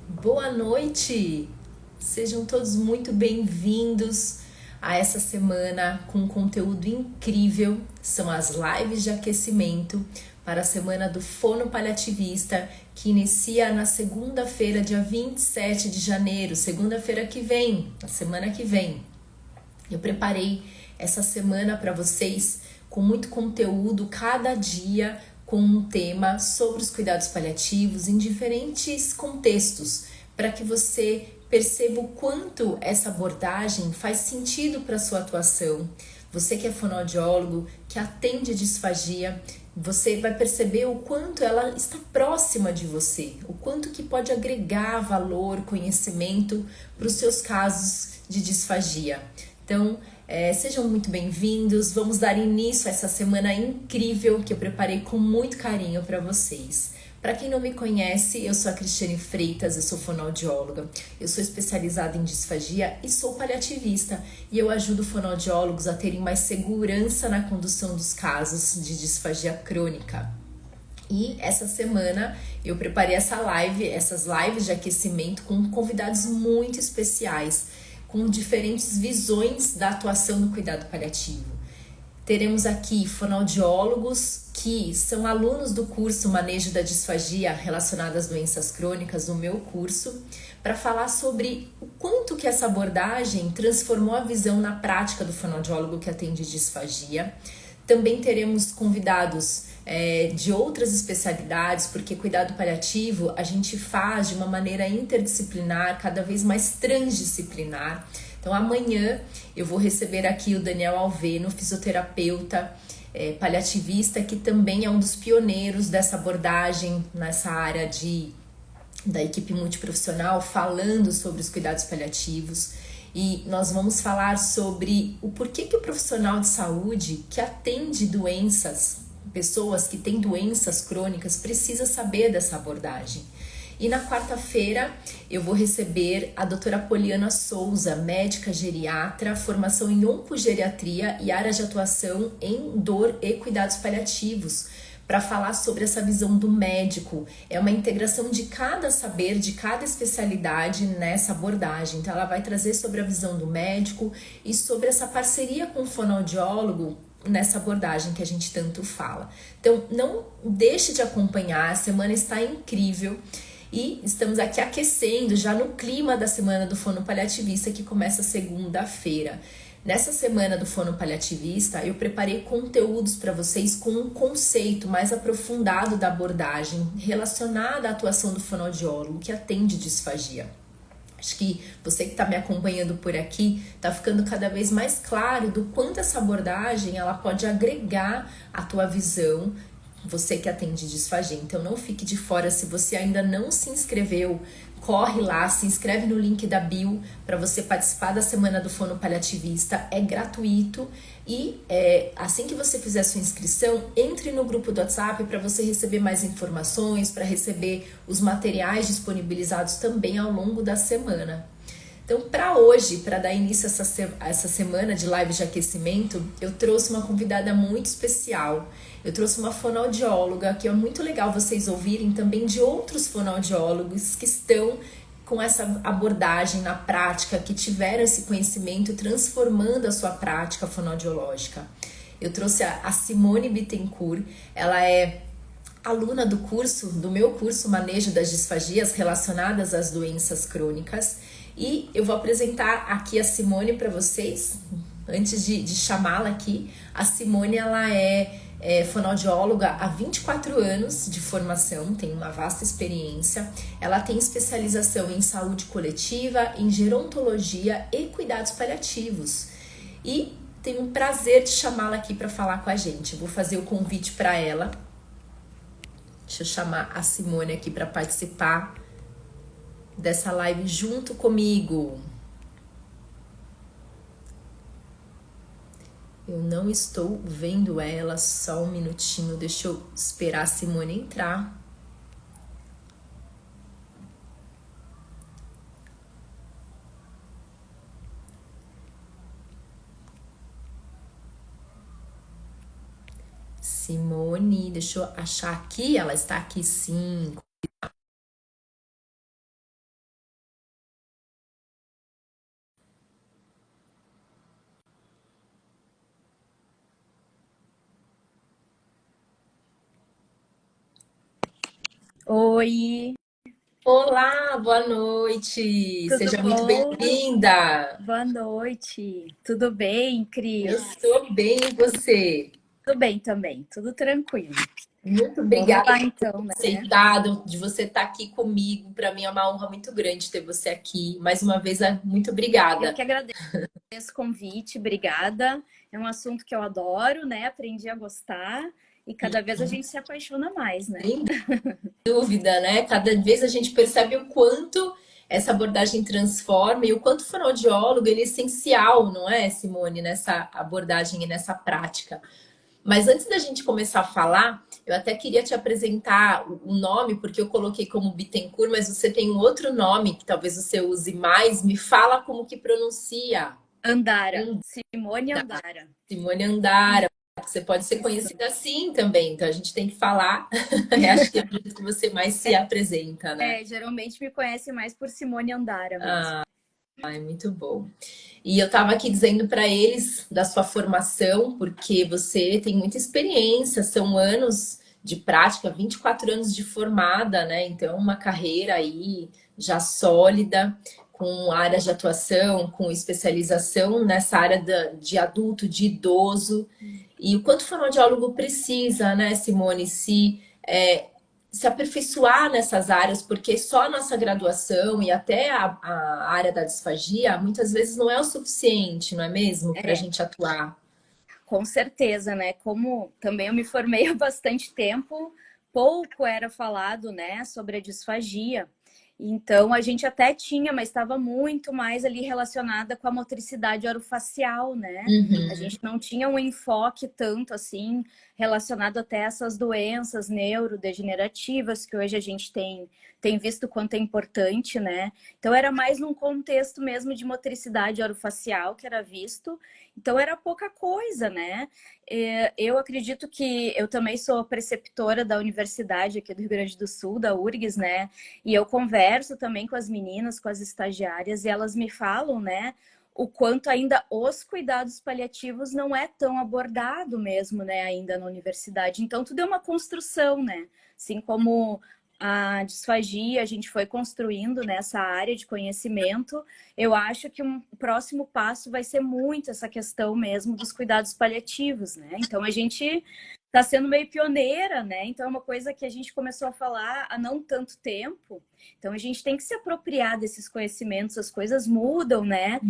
Boa noite! Sejam todos muito bem-vindos a essa semana com um conteúdo incrível. São as lives de aquecimento para a semana do Fono Paliativista, que inicia na segunda-feira, dia 27 de janeiro, segunda-feira que vem, a semana que vem. Eu preparei essa semana para vocês com muito conteúdo, cada dia com um tema sobre os cuidados paliativos em diferentes contextos, para que você perceba o quanto essa abordagem faz sentido para a sua atuação. Você que é fonoaudiólogo, que atende disfagia, você vai perceber o quanto ela está próxima de você, o quanto que pode agregar valor, conhecimento para os seus casos de disfagia. Então, sejam muito bem-vindos. Vamos dar início a essa semana incrível que eu preparei com muito carinho para vocês. Para quem não me conhece, eu sou a Cristiane Freitas, eu sou fonoaudióloga, eu sou especializada em disfagia e sou paliativista, e eu ajudo fonoaudiólogos a terem mais segurança na condução dos casos de disfagia crônica. E essa semana eu preparei essas lives de aquecimento com convidados muito especiais, com diferentes visões da atuação no cuidado paliativo. Teremos aqui fonoaudiólogos que são alunos do curso Manejo da Disfagia relacionada às doenças crônicas do meu curso, para falar sobre o quanto que essa abordagem transformou a visão na prática do fonoaudiólogo que atende disfagia. Também teremos convidados de outras especialidades, porque cuidado paliativo a gente faz de uma maneira interdisciplinar, cada vez mais transdisciplinar. Então amanhã eu vou receber aqui o Daniel Alveno, fisioterapeuta paliativista, que também é um dos pioneiros dessa abordagem nessa área da equipe multiprofissional, falando sobre os cuidados paliativos. E nós vamos falar sobre o porquê que o profissional de saúde que atende pessoas que têm doenças crônicas, precisa saber dessa abordagem. E na quarta-feira eu vou receber a doutora Poliana Souza, médica geriatra, formação em oncogeriatria e área de atuação em dor e cuidados paliativos, para falar sobre essa visão do médico. É uma integração de cada saber, de cada especialidade nessa abordagem. Então ela vai trazer sobre a visão do médico e sobre essa parceria com o fonoaudiólogo nessa abordagem que a gente tanto fala. Então não deixe de acompanhar, a semana está incrível. E estamos aqui aquecendo já no clima da semana do Fono Paliativista, que começa segunda-feira. Nessa semana do Fono Paliativista, eu preparei conteúdos para vocês com um conceito mais aprofundado da abordagem relacionada à atuação do fonoaudiólogo que atende disfagia. Acho que você que está me acompanhando por aqui está ficando cada vez mais claro do quanto essa abordagem ela pode agregar a tua visão, você que atende disfagia. Então não fique de fora. Se você ainda não se inscreveu, corre lá, se inscreve no link da bio para você participar da semana do Fono Paliativista. É gratuito e assim que você fizer a sua inscrição, entre no grupo do WhatsApp para você receber mais informações, para receber os materiais disponibilizados também ao longo da semana. Então, para hoje, para dar início a essa semana de live de aquecimento, eu trouxe uma convidada muito especial. Eu trouxe uma fonoaudióloga, que é muito legal vocês ouvirem também de outros fonoaudiólogos que estão com essa abordagem na prática, que tiveram esse conhecimento transformando a sua prática fonoaudiológica. Eu trouxe a Simone Bittencourt. Ela é aluna do meu curso Manejo das Disfagias relacionadas às doenças crônicas. E eu vou apresentar aqui a Simone para vocês, antes de chamá-la aqui. A Simone, ela é fonoaudióloga há 24 anos de formação, tem uma vasta experiência. Ela tem especialização em saúde coletiva, em gerontologia e cuidados paliativos. E tenho um prazer de chamá-la aqui para falar com a gente. Vou fazer o convite para ela. Deixa eu chamar a Simone aqui para participar dessa live junto comigo. Eu não estou vendo ela, só um minutinho, deixa eu esperar a Simone entrar. Simone, deixa eu achar aqui, ela está aqui sim. Oi, Olá, boa noite. tudo Seja muito bom? bem-vinda. Boa noite. Tudo bem, Eu Cris? estou bem, e você? Tudo bem também, tudo tranquilo. Muito Vamos obrigada lá por então, ter né? aceitado, de você estar aqui comigo. Para mim é uma honra muito grande ter você aqui. Mais uma vez, muito Eu obrigada. que agradeço o convite, obrigada. É um assunto que eu adoro, né? Aprendi a gostar e cada vez a gente se apaixona mais, né? Sem dúvida, né? Cada vez a gente percebe o quanto essa abordagem transforma e o quanto o fonoaudiólogo ele é essencial, não é, Simone, nessa abordagem e nessa prática. Mas antes da gente começar a falar, eu até queria te apresentar o nome, porque eu coloquei como Bittencourt, mas você tem um outro nome que talvez você use mais. Me fala como que pronuncia. Andara, Simone Andara. Simone Andara. Você pode ser Isso. conhecida assim também, então a gente tem que falar. Acho que é o jeito que você mais se apresenta, né? Geralmente me conhece mais por Simone Andara mesmo. É muito bom. E eu estava aqui dizendo para eles da sua formação, porque você tem muita experiência, são anos de prática, 24 anos de formada, né? Então, uma carreira aí já sólida, com áreas de atuação, com especialização nessa área de adulto, de idoso. E o quanto o fonoaudiólogo precisa, né, Simone, se aperfeiçoar nessas áreas, porque só a nossa graduação e até a área da disfagia muitas vezes não é o suficiente, não é mesmo? Para a É, gente atuar. Com certeza, né? Como também eu me formei há bastante tempo, pouco era falado, né, sobre a disfagia. Então a gente até tinha, mas estava muito mais ali relacionada com a motricidade orofacial, né? A Uhum. gente não tinha um enfoque tanto assim relacionado até essas doenças neurodegenerativas que hoje a gente tem visto quanto é importante, né? Então era mais num contexto mesmo de motricidade orofacial que era visto. Então era pouca coisa, né? Eu acredito que eu também sou preceptora da universidade aqui do Rio Grande do Sul, da URGS, né? E eu converso também com as meninas, com as estagiárias, e elas me falam, né? O quanto ainda os cuidados paliativos não é tão abordado mesmo, né? Ainda na universidade. Então tudo é uma construção, né? Assim como a disfagia, a gente foi construindo nessa área de conhecimento. Eu acho que um próximo passo vai ser muito essa questão mesmo dos cuidados paliativos, né? Então a gente está sendo meio pioneira, né? Então é uma coisa que a gente começou a falar há não tanto tempo. Então a gente tem que se apropriar desses conhecimentos, as coisas mudam, né?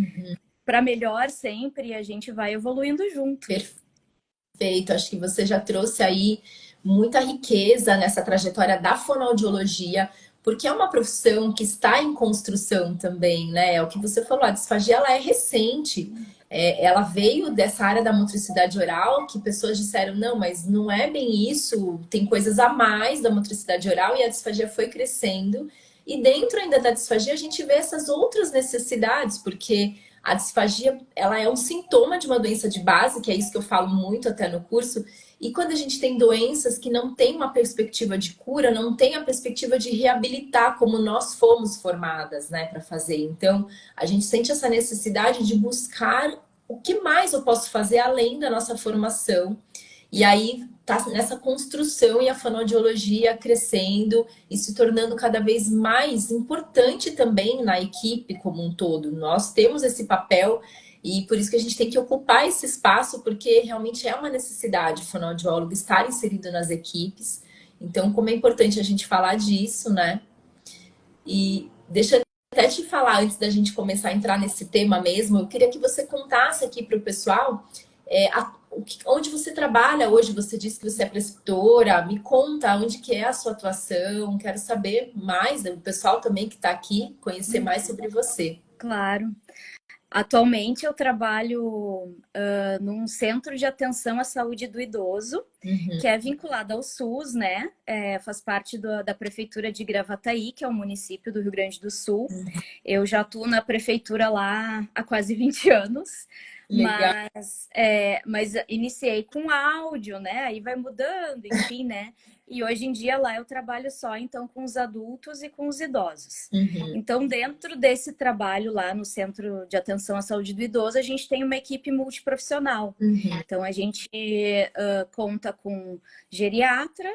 Para melhor sempre e a gente vai evoluindo junto. Perfeito. Acho que você já trouxe aí muita riqueza nessa trajetória da fonoaudiologia, porque é uma profissão que está em construção também, né? É o que você falou, a disfagia ela é recente. Ela veio dessa área da motricidade oral, que pessoas disseram, não, mas não é bem isso, tem coisas a mais da motricidade oral, e a disfagia foi crescendo. E dentro ainda da disfagia, a gente vê essas outras necessidades, porque a disfagia, ela é um sintoma de uma doença de base, que é isso que eu falo muito até no curso. E quando a gente tem doenças que não tem uma perspectiva de cura, não tem a perspectiva de reabilitar como nós fomos formadas, né, para fazer. Então, a gente sente essa necessidade de buscar o que mais eu posso fazer além da nossa formação. E aí tá nessa construção e a fonoaudiologia crescendo e se tornando cada vez mais importante também na equipe como um todo. Nós temos esse papel e por isso que a gente tem que ocupar esse espaço, porque realmente é uma necessidade o fonoaudiólogo estar inserido nas equipes. Então, como é importante a gente falar disso, né? E deixa eu até te falar, antes da gente começar a entrar nesse tema mesmo, eu queria que você contasse aqui para o pessoal onde você trabalha hoje. Você disse que você é preceptora. Me conta onde que é a sua atuação. Quero saber mais, o pessoal também que está aqui, conhecer mais sobre você. Claro. Atualmente eu trabalho num centro de atenção à saúde do idoso, Uhum. que é vinculado ao SUS, né? Faz parte da prefeitura de Gravataí, que é um município do Rio Grande do Sul. Eu já atuo na prefeitura lá há quase 20 anos, Legal. mas iniciei com áudio, né? Aí vai mudando, enfim, né? E hoje em dia lá eu trabalho só então com os adultos e com os idosos. Uhum. Então, dentro desse trabalho lá no Centro de Atenção à Saúde do Idoso, a gente tem uma equipe multiprofissional. Uhum. Então, a gente conta com geriatra,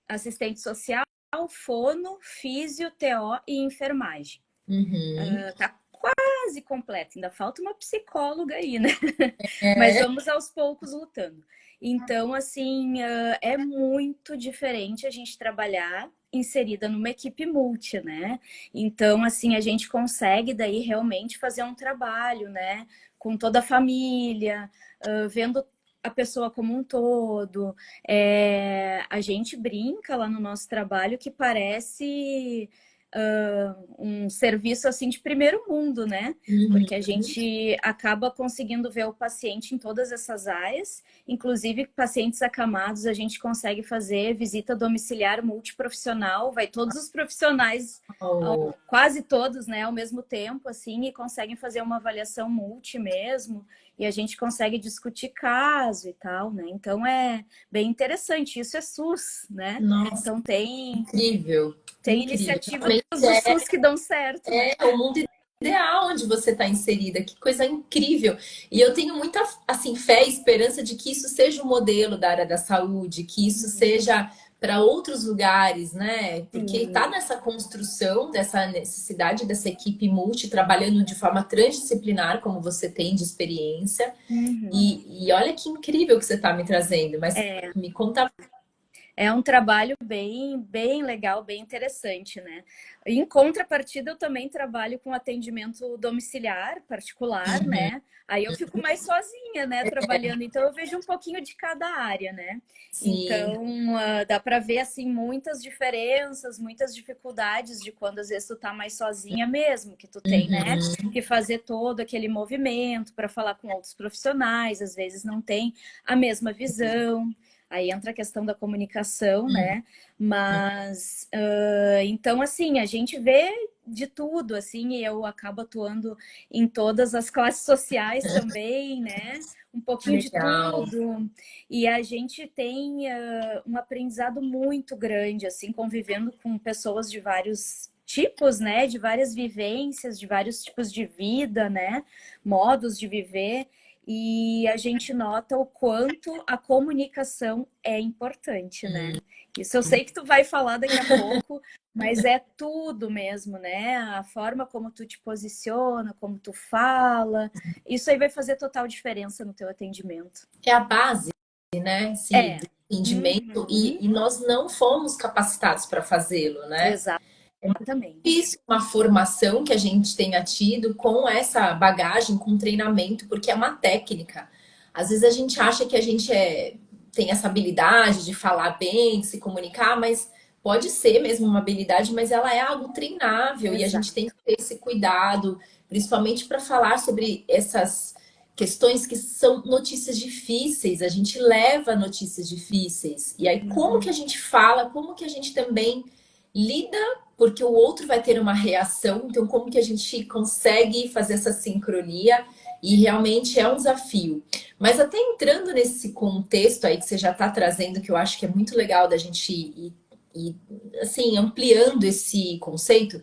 assistente social, fono, físio, TO e enfermagem. Uhum. Tá quase completo, ainda falta uma psicóloga aí, né? Mas É. vamos aos poucos lutando. Então, assim, é muito diferente a gente trabalhar inserida numa equipe multi, né? Então, assim, a gente consegue daí realmente fazer um trabalho, né? Com toda a família, vendo a pessoa como um todo. A gente brinca lá no nosso trabalho que parece um serviço assim de primeiro mundo, né? Uhum. Porque a gente acaba conseguindo ver o paciente em todas essas áreas, inclusive pacientes acamados, a gente consegue fazer visita domiciliar multiprofissional, vai todos os profissionais, Oh, quase todos, né, ao mesmo tempo, assim, e conseguem fazer uma avaliação multi mesmo, e a gente consegue discutir caso e tal, né? Então é bem interessante, isso é SUS, né? nossa, Então incrível, tem incrível. iniciativas Realmente do SUS que dão certo, né? é o mundo ideal onde você está inserida. Que coisa incrível. E eu tenho muita assim fé e esperança de que isso seja um modelo da área da saúde, que isso seja para outros lugares, né? Porque está Sim. nessa construção dessa necessidade dessa equipe multi trabalhando de forma transdisciplinar, como você tem de experiência. Uhum. E olha que incrível que você está me trazendo. Mas me conta. É um trabalho bem legal, bem interessante, né? Em contrapartida, eu também trabalho com atendimento domiciliar, particular, né? Aí eu fico mais sozinha, né, trabalhando. Então eu vejo um pouquinho de cada área, né? Sim. Então dá para ver assim muitas diferenças, muitas dificuldades de quando às vezes tu tá mais sozinha mesmo, que tu tem, né, Uhum. que fazer todo aquele movimento para falar com outros profissionais, às vezes não tem a mesma visão. Aí entra a questão da comunicação, né? Mas então assim, a gente vê de tudo, assim, e eu acabo atuando em todas as classes sociais também, né? Um pouquinho de Legal. tudo. E a gente tem um aprendizado muito grande, assim, convivendo com pessoas de vários tipos, né? De várias vivências, de vários tipos de vida, né? Modos de viver. E a gente nota o quanto a comunicação é importante, né? Isso eu sei que tu vai falar daqui a pouco, mas é tudo mesmo, né? A forma como tu te posiciona, como tu fala, isso aí vai fazer total diferença no teu atendimento. É a base, né? Esse É. entendimento Uhum. e nós não fomos capacitados para fazê-lo, né? Exatamente. Isso, uma formação que a gente tenha tido com essa bagagem, com treinamento, porque é uma técnica. Às vezes a gente acha que a gente tem essa habilidade de falar bem, de se comunicar, mas pode ser mesmo uma habilidade, mas ela é algo treinável e a gente tem Exato. que ter esse cuidado, principalmente para falar sobre essas questões que são notícias difíceis. A gente leva notícias difíceis. E aí, como que a gente fala, como que a gente também lida porque o outro vai ter uma reação. Então, como que a gente consegue fazer essa sincronia? E realmente é um desafio. Mas até entrando nesse contexto aí que você já está trazendo, que eu acho que é muito legal da gente ir assim, ampliando esse conceito,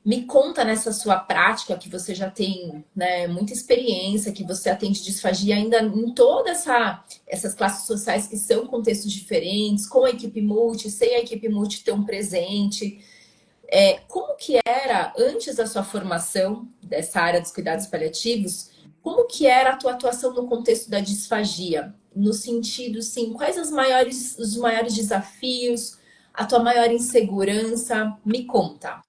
me conta nessa sua prática que você já tem, né, muita experiência, que você atende disfagia ainda em toda essas classes sociais que são contextos diferentes, com a equipe multi, sem a equipe multi ter um presente. Como que era, antes da sua formação dessa área dos cuidados paliativos, como que era a tua atuação no contexto da disfagia? No sentido, sim, quais os maiores desafios, a tua maior insegurança? Me conta.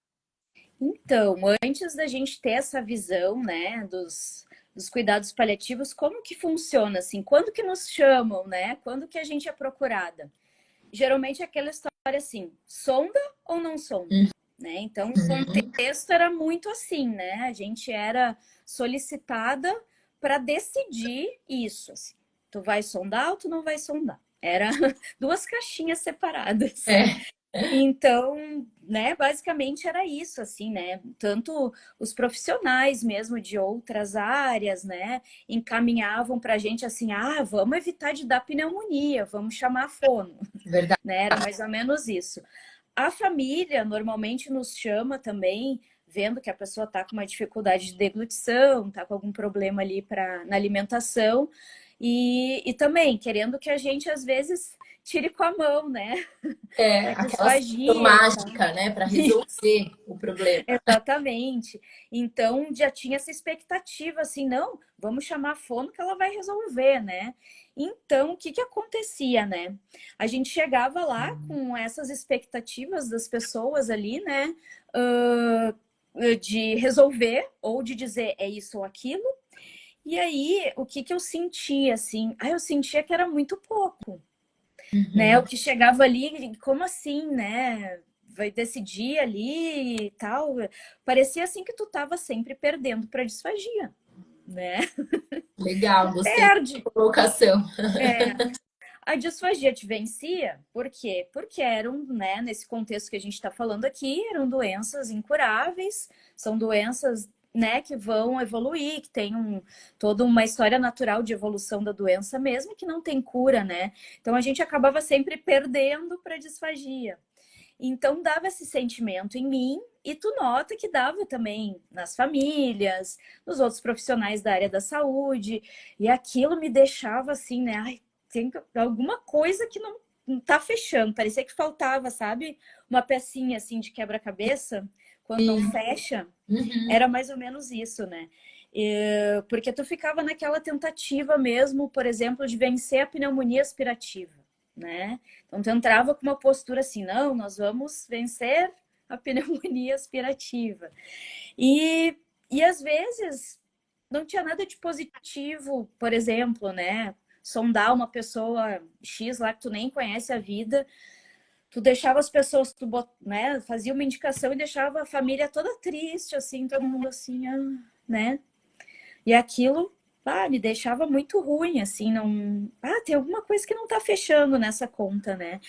Então, antes da gente ter essa visão, né, dos cuidados paliativos, como que funciona assim? Quando que nos chamam, né? Quando que a gente é procurada? Geralmente é aquela história assim, sonda ou não sonda, né? Então, o Uhum. contexto era muito assim, né? A gente era solicitada para decidir isso, assim. Tu vai sondar ou tu não vai sondar? Era duas caixinhas separadas. É. Então, né, basicamente era isso, assim, né? Tanto os profissionais mesmo de outras áreas, né, encaminhavam para a gente assim, ah, vamos evitar de dar pneumonia, vamos chamar fono, Verdade. né? Era mais ou menos isso. A família normalmente nos chama também, vendo que a pessoa está com uma dificuldade de deglutição, está com algum problema ali na alimentação, E também querendo que a gente, às vezes, tire com a mão, né? É, A aquela solução disfagia e tal. mágica, né, para resolver o problema. Exatamente. Então já tinha essa expectativa assim, não, vamos chamar a fono que ela vai resolver, né? Então, o que que acontecia, né? A gente chegava lá com essas expectativas das pessoas ali, né? ah, de resolver ou de dizer é isso ou aquilo. E aí, o que que eu sentia assim? Eu sentia que era muito pouco, né? O Uhum. que chegava ali, como assim, né? Vai decidir ali e tal. Parecia assim que tu tava sempre perdendo para disfagia, né? Legal, gostei Perde. da colocação. É, a disfagia te vencia, por quê? Porque eram, né, nesse contexto que a gente está falando aqui, eram doenças incuráveis, são doenças, né, que vão evoluir, que tem toda uma história natural de evolução da doença mesmo, que não tem cura, né? Então a gente acabava sempre perdendo para disfagia. Então dava esse sentimento em mim e tu nota que dava também nas famílias, nos outros profissionais da área da saúde, e aquilo me deixava assim, né? Ai, tem alguma coisa que não tá fechando. Parecia que faltava, sabe? Uma pecinha assim de quebra-cabeça, quando não fecha, Uhum. era mais ou menos isso, né? Porque tu ficava naquela tentativa mesmo, por exemplo, de vencer a pneumonia aspirativa, né? Então tu entrava com uma postura assim, não, nós vamos vencer a pneumonia aspirativa. E, e às vezes não tinha nada de positivo, por exemplo, né? Sondar uma pessoa X lá que tu nem conhece a vida, tu deixava as pessoas, né, fazia uma indicação e deixava a família toda triste, assim, todo mundo assim, né? E aquilo, me deixava muito ruim, assim, não... tem alguma coisa que não tá fechando nessa conta, né?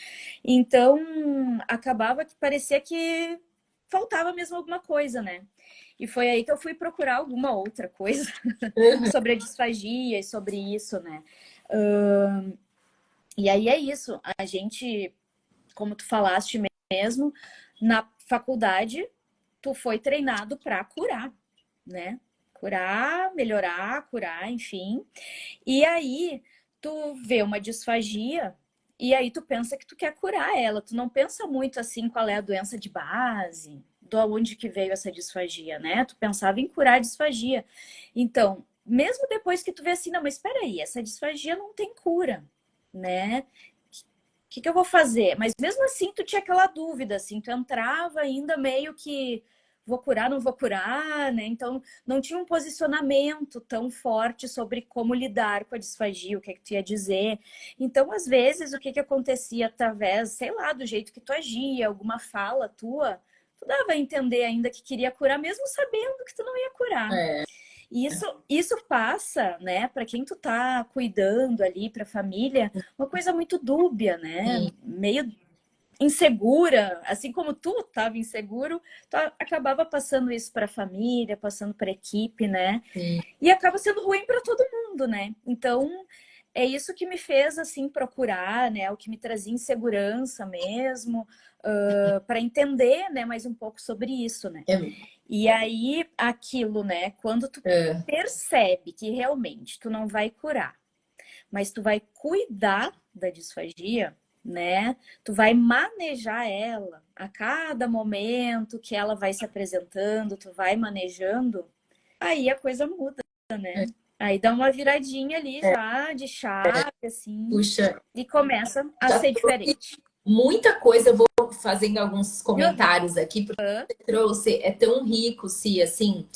Então, acabava que parecia que faltava mesmo alguma coisa, né? E foi aí que eu fui procurar alguma outra coisa Uhum. sobre a disfagia e sobre isso, né? E aí é isso, a gente, como tu falaste mesmo, na faculdade, tu foi treinado para curar, né? Curar, melhorar, curar, enfim. E aí tu vê uma disfagia e aí tu pensa que tu quer curar ela. Tu não pensa muito assim qual é a doença de base, de onde que veio essa disfagia, né? Tu pensava em curar a disfagia. Então, mesmo depois que tu vê assim, não, mas espera aí, essa disfagia não tem cura, né? O que que eu vou fazer? Mas mesmo assim, tu tinha aquela dúvida, assim, tu entrava ainda meio que vou curar, não vou curar, né? Então, não tinha um posicionamento tão forte sobre como lidar com a disfagia, o que é que tu ia dizer. Então, às vezes, o que que acontecia através, sei lá, do jeito que tu agia, alguma fala tua, tu dava a entender ainda que queria curar, mesmo sabendo que tu não ia curar. É, E isso passa, né, para quem tu tá cuidando ali, para a família, uma coisa muito dúbia, né? sim, Meio insegura, assim como tu estava inseguro, tu acabava passando isso para a família, passando para a equipe, né? sim. E acaba sendo ruim para todo mundo, né? Então, é isso que me fez assim procurar, né? O que me trazia insegurança mesmo, para entender, né, mais um pouco sobre isso, né? É, E aí, aquilo, né? Quando tu é, percebe que realmente tu não vai curar, mas tu vai cuidar da disfagia, né? Tu vai manejar ela a cada momento que ela vai se apresentando, tu vai manejando, aí a coisa muda, é, né? Aí dá uma viradinha ali já de chave, assim, puxa, e começa a já ser trouxe diferente. muita coisa. Eu vou fazendo alguns comentários aqui, porque você trouxe, é tão rico, se assim,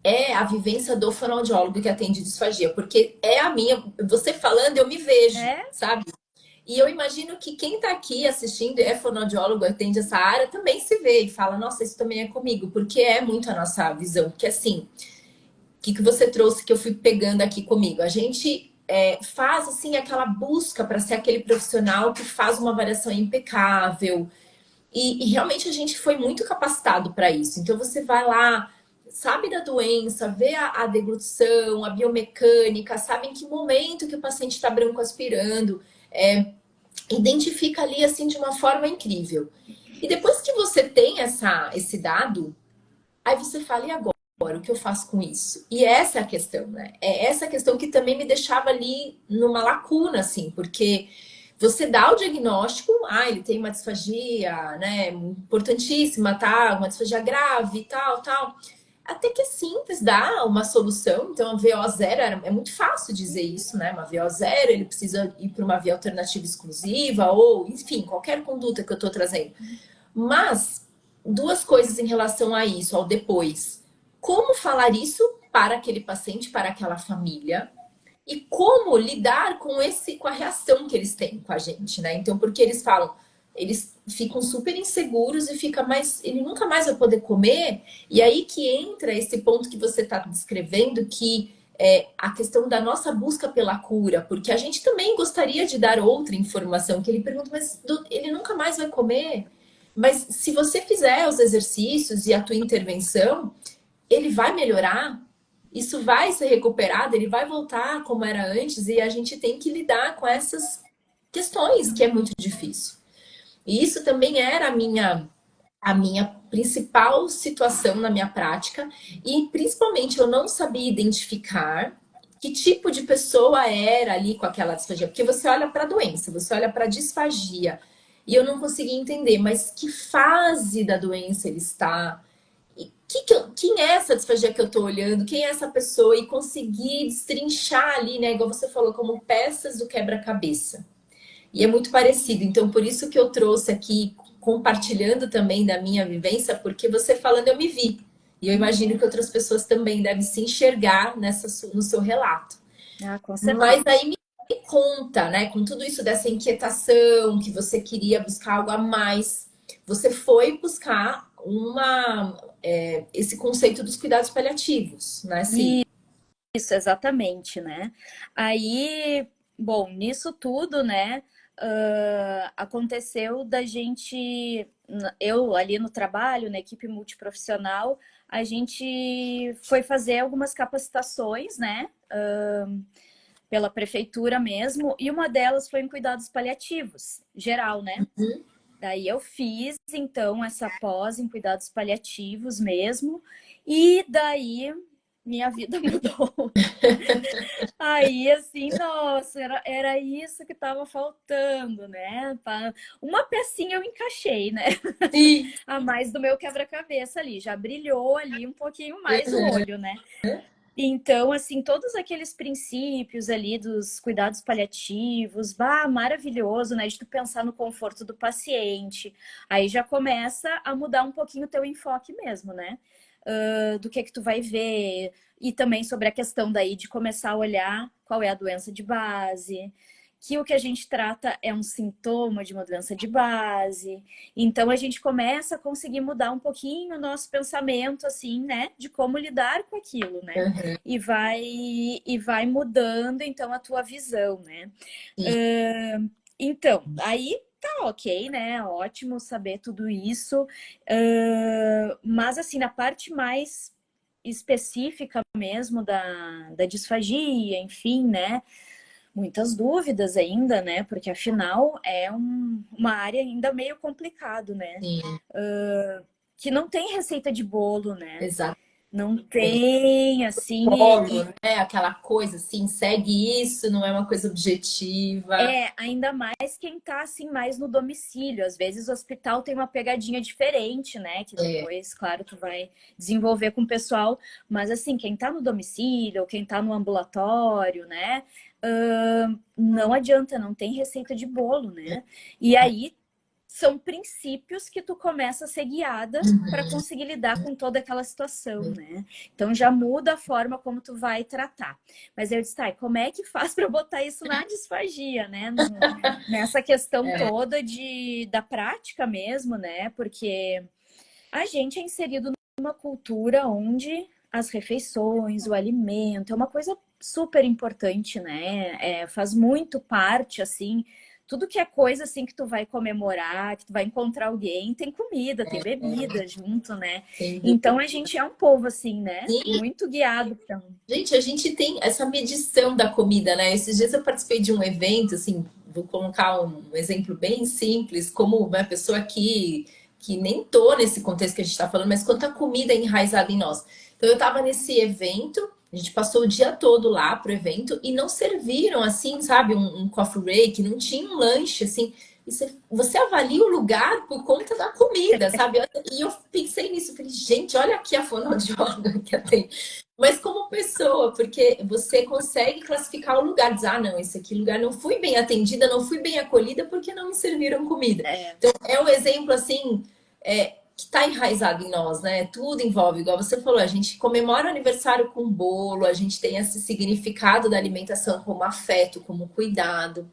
é a vivência do fonoaudiólogo que atende disfagia, porque é a minha, você falando, eu me vejo, É, sabe? E eu imagino que quem está aqui assistindo é fonoaudiólogo, atende essa área, também se vê e fala, nossa, isso também é comigo, porque é muito a nossa visão. Porque assim, o que você trouxe que eu fui pegando aqui comigo? A gente faz assim aquela busca para ser aquele profissional que faz uma avaliação impecável. E realmente a gente foi muito capacitado para isso. Então você vai lá, sabe da doença, vê a deglutição, a biomecânica, sabe em que momento que o paciente está broncoaspirando. Identifica ali assim de uma forma incrível. E depois que você tem esse dado, aí você fala, e agora? o que eu faço com isso? E essa é a questão, né? É essa questão que também me deixava ali numa lacuna, assim, porque você dá o diagnóstico, ele tem uma disfagia, né, importantíssima, tá? Uma disfagia grave e tal, tal. Até que é simples dar uma solução. Então, a VO zero é muito fácil dizer isso, né? Uma VO zero, ele precisa ir para uma via alternativa exclusiva, ou, enfim, qualquer conduta que eu estou trazendo. Mas, duas coisas em relação a isso, ao depois. Como falar isso para aquele paciente, para aquela família, e como lidar com a reação que eles têm com a gente, né? Então, porque eles falam, eles ficam super inseguros e fica mais, ele nunca mais vai poder comer. E aí que entra esse ponto que você está descrevendo, que é a questão da nossa busca pela cura, porque a gente também gostaria de dar outra informação, que ele pergunta, mas ele nunca mais vai comer? Mas se você fizer os exercícios e a tua intervenção, ele vai melhorar, isso vai ser recuperado, ele vai voltar como era antes, e a gente tem que lidar com essas questões, que é muito difícil. E isso também era a minha principal situação na minha prática, e principalmente eu não sabia identificar que tipo de pessoa era ali com aquela disfagia, porque você olha para a doença, você olha para a disfagia, e eu não conseguia entender, mas que fase da doença ele está, quem é essa disfagia que eu tô olhando? Quem é essa pessoa? E conseguir destrinchar ali, né? Igual você falou, como peças do quebra-cabeça. E é muito parecido. Então, por isso que eu trouxe aqui, compartilhando também da minha vivência, porque você falando, eu me vi. E eu imagino que outras pessoas também devem se enxergar no seu relato. Ah, com certeza. Mas aí me conta, né? Com tudo isso dessa inquietação, que você queria buscar algo a mais, você foi buscar esse conceito dos cuidados paliativos, né? Sim. Isso, exatamente, né? Aí, bom, nisso tudo, né, aconteceu da gente, eu ali no trabalho, na equipe multiprofissional, a gente foi fazer algumas capacitações, né, pela prefeitura mesmo, e uma delas foi em cuidados paliativos, geral, né? Uhum. Daí eu fiz, então, essa pós em cuidados paliativos mesmo, e daí minha vida mudou. Aí, assim, nossa, era isso que estava faltando, né? Uma pecinha eu encaixei, né? Sim. A mais do meu quebra-cabeça ali, já brilhou ali um pouquinho mais o olho, né? Então, assim, todos aqueles princípios ali dos cuidados paliativos, maravilhoso, né? De tu pensar no conforto do paciente. Aí já começa a mudar um pouquinho o teu enfoque mesmo, né? Do que tu vai ver. E também sobre a questão daí de começar a olhar qual é a doença de base, que o que a gente trata é um sintoma de uma doença de base. Então a gente começa a conseguir mudar um pouquinho o nosso pensamento, assim, né, de como lidar com aquilo, né? Uhum. E vai mudando então a tua visão, né? Sim. Então, aí tá ok, né? Ótimo saber tudo isso. Mas assim, na parte mais específica mesmo da disfagia, enfim, né? Muitas dúvidas ainda, né? Porque afinal é uma área ainda meio complicado, né? Sim. Que não tem receita de bolo, né? Exato. Não tem, assim, Polo, né? Aquela coisa assim, segue isso, não é uma coisa objetiva. ainda mais quem tá assim mais no domicílio. Às vezes o hospital tem uma pegadinha diferente, né? Que É. depois, claro, tu vai desenvolver com o pessoal. Mas assim, quem tá no domicílio, ou quem tá no ambulatório, né? Não adianta, não tem receita de bolo, né? E aí são princípios que tu começa a ser guiada para conseguir lidar com toda aquela situação, né? Então já muda a forma como tu vai tratar. Mas eu disse, tá, e como é que faz para botar isso na disfagia, né? Nessa questão toda da prática mesmo, né? Porque a gente é inserido numa cultura onde as refeições, o alimento, é uma coisa super importante, né? Faz muito parte, assim, tudo que é coisa assim que tu vai comemorar, que tu vai encontrar alguém, tem comida, tem bebida junto, né? Sem Então dúvida. a gente é um povo assim, né? Sim. Muito guiado. Então. Gente, a gente tem essa medição da comida, né? Esses dias eu participei de um evento, assim, vou colocar um exemplo bem simples, como uma pessoa que nem tô nesse contexto que a gente está falando, mas quanta comida é enraizada em nós. Então eu estava nesse evento, a gente passou o dia todo lá pro evento e não serviram assim, sabe, um coffee break, não tinha um lanche assim. E você avalia o lugar por conta da comida, sabe? E eu pensei nisso, falei, gente, olha aqui a fonoaudióloga que tem. Mas como pessoa, porque você consegue classificar o lugar, dizer, ah, não, esse aqui lugar não fui bem atendida, não fui bem acolhida porque não me serviram comida. Então, é um exemplo assim, que está enraizado em nós, né? Tudo envolve, igual você falou, a gente comemora o aniversário com bolo, a gente tem esse significado da alimentação como afeto, como cuidado.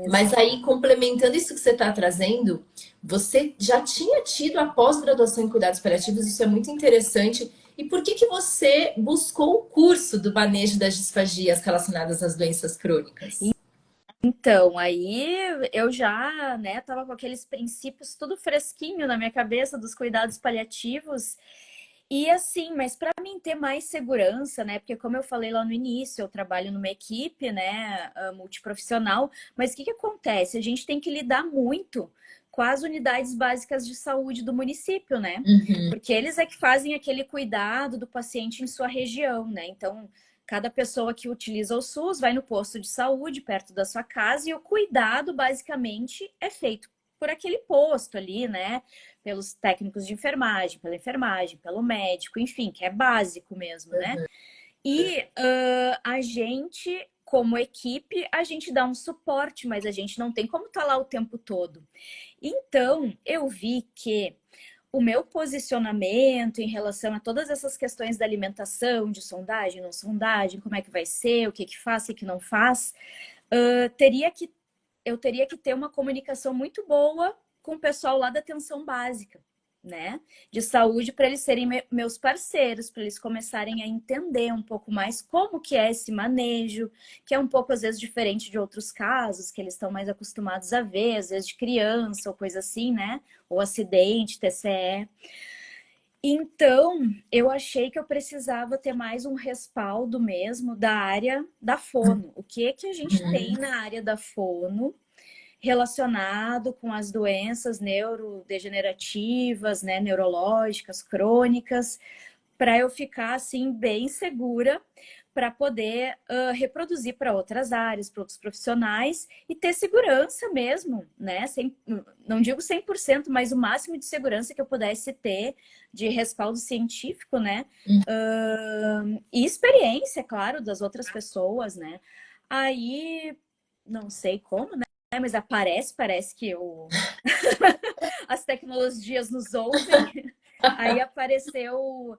Mas aí, complementando isso que você está trazendo, você já tinha tido a pós-graduação em cuidados paliativos, isso é muito interessante. E por que que você buscou o curso do manejo das disfagias relacionadas às doenças crônicas? Então, aí eu já, né, tava com aqueles princípios tudo fresquinho na minha cabeça dos cuidados paliativos. E assim, mas para mim ter mais segurança, né? Porque como eu falei lá no início, eu trabalho numa equipe, né, multiprofissional, mas o que que acontece? A gente tem que lidar muito com as unidades básicas de saúde do município, né? Uhum. Porque eles é que fazem aquele cuidado do paciente em sua região, né? Então, cada pessoa que utiliza o SUS vai no posto de saúde perto da sua casa e o cuidado basicamente é feito por aquele posto ali, né? Pelos técnicos de enfermagem, pela enfermagem, pelo médico, enfim, que é básico mesmo, né? E a gente, como equipe, a gente dá um suporte, mas a gente não tem como estar lá o tempo todo. Então, eu vi que o meu posicionamento em relação a todas essas questões da alimentação, de sondagem, não sondagem, como é que vai ser, o que que faz, o que não faz, eu teria que ter uma comunicação muito boa com o pessoal lá da atenção básica, né? De saúde, para eles serem meus parceiros, para eles começarem a entender um pouco mais como que é esse manejo, que é um pouco, às vezes, diferente de outros casos, que eles estão mais acostumados a ver, às vezes de criança ou coisa assim, né? Ou acidente, TCE. Então, eu achei que eu precisava ter mais um respaldo mesmo da área da fono. O que que a gente tem na área da fono relacionado com as doenças neurodegenerativas, né, neurológicas, crônicas, para eu ficar assim bem segura para poder reproduzir para outras áreas, para outros profissionais e ter segurança mesmo, né? Não digo 100%, mas o máximo de segurança que eu pudesse ter de respaldo científico, né? E experiência, claro, das outras pessoas, né? Aí, não sei como, né? Mas parece que as tecnologias nos ouvem. Aí apareceu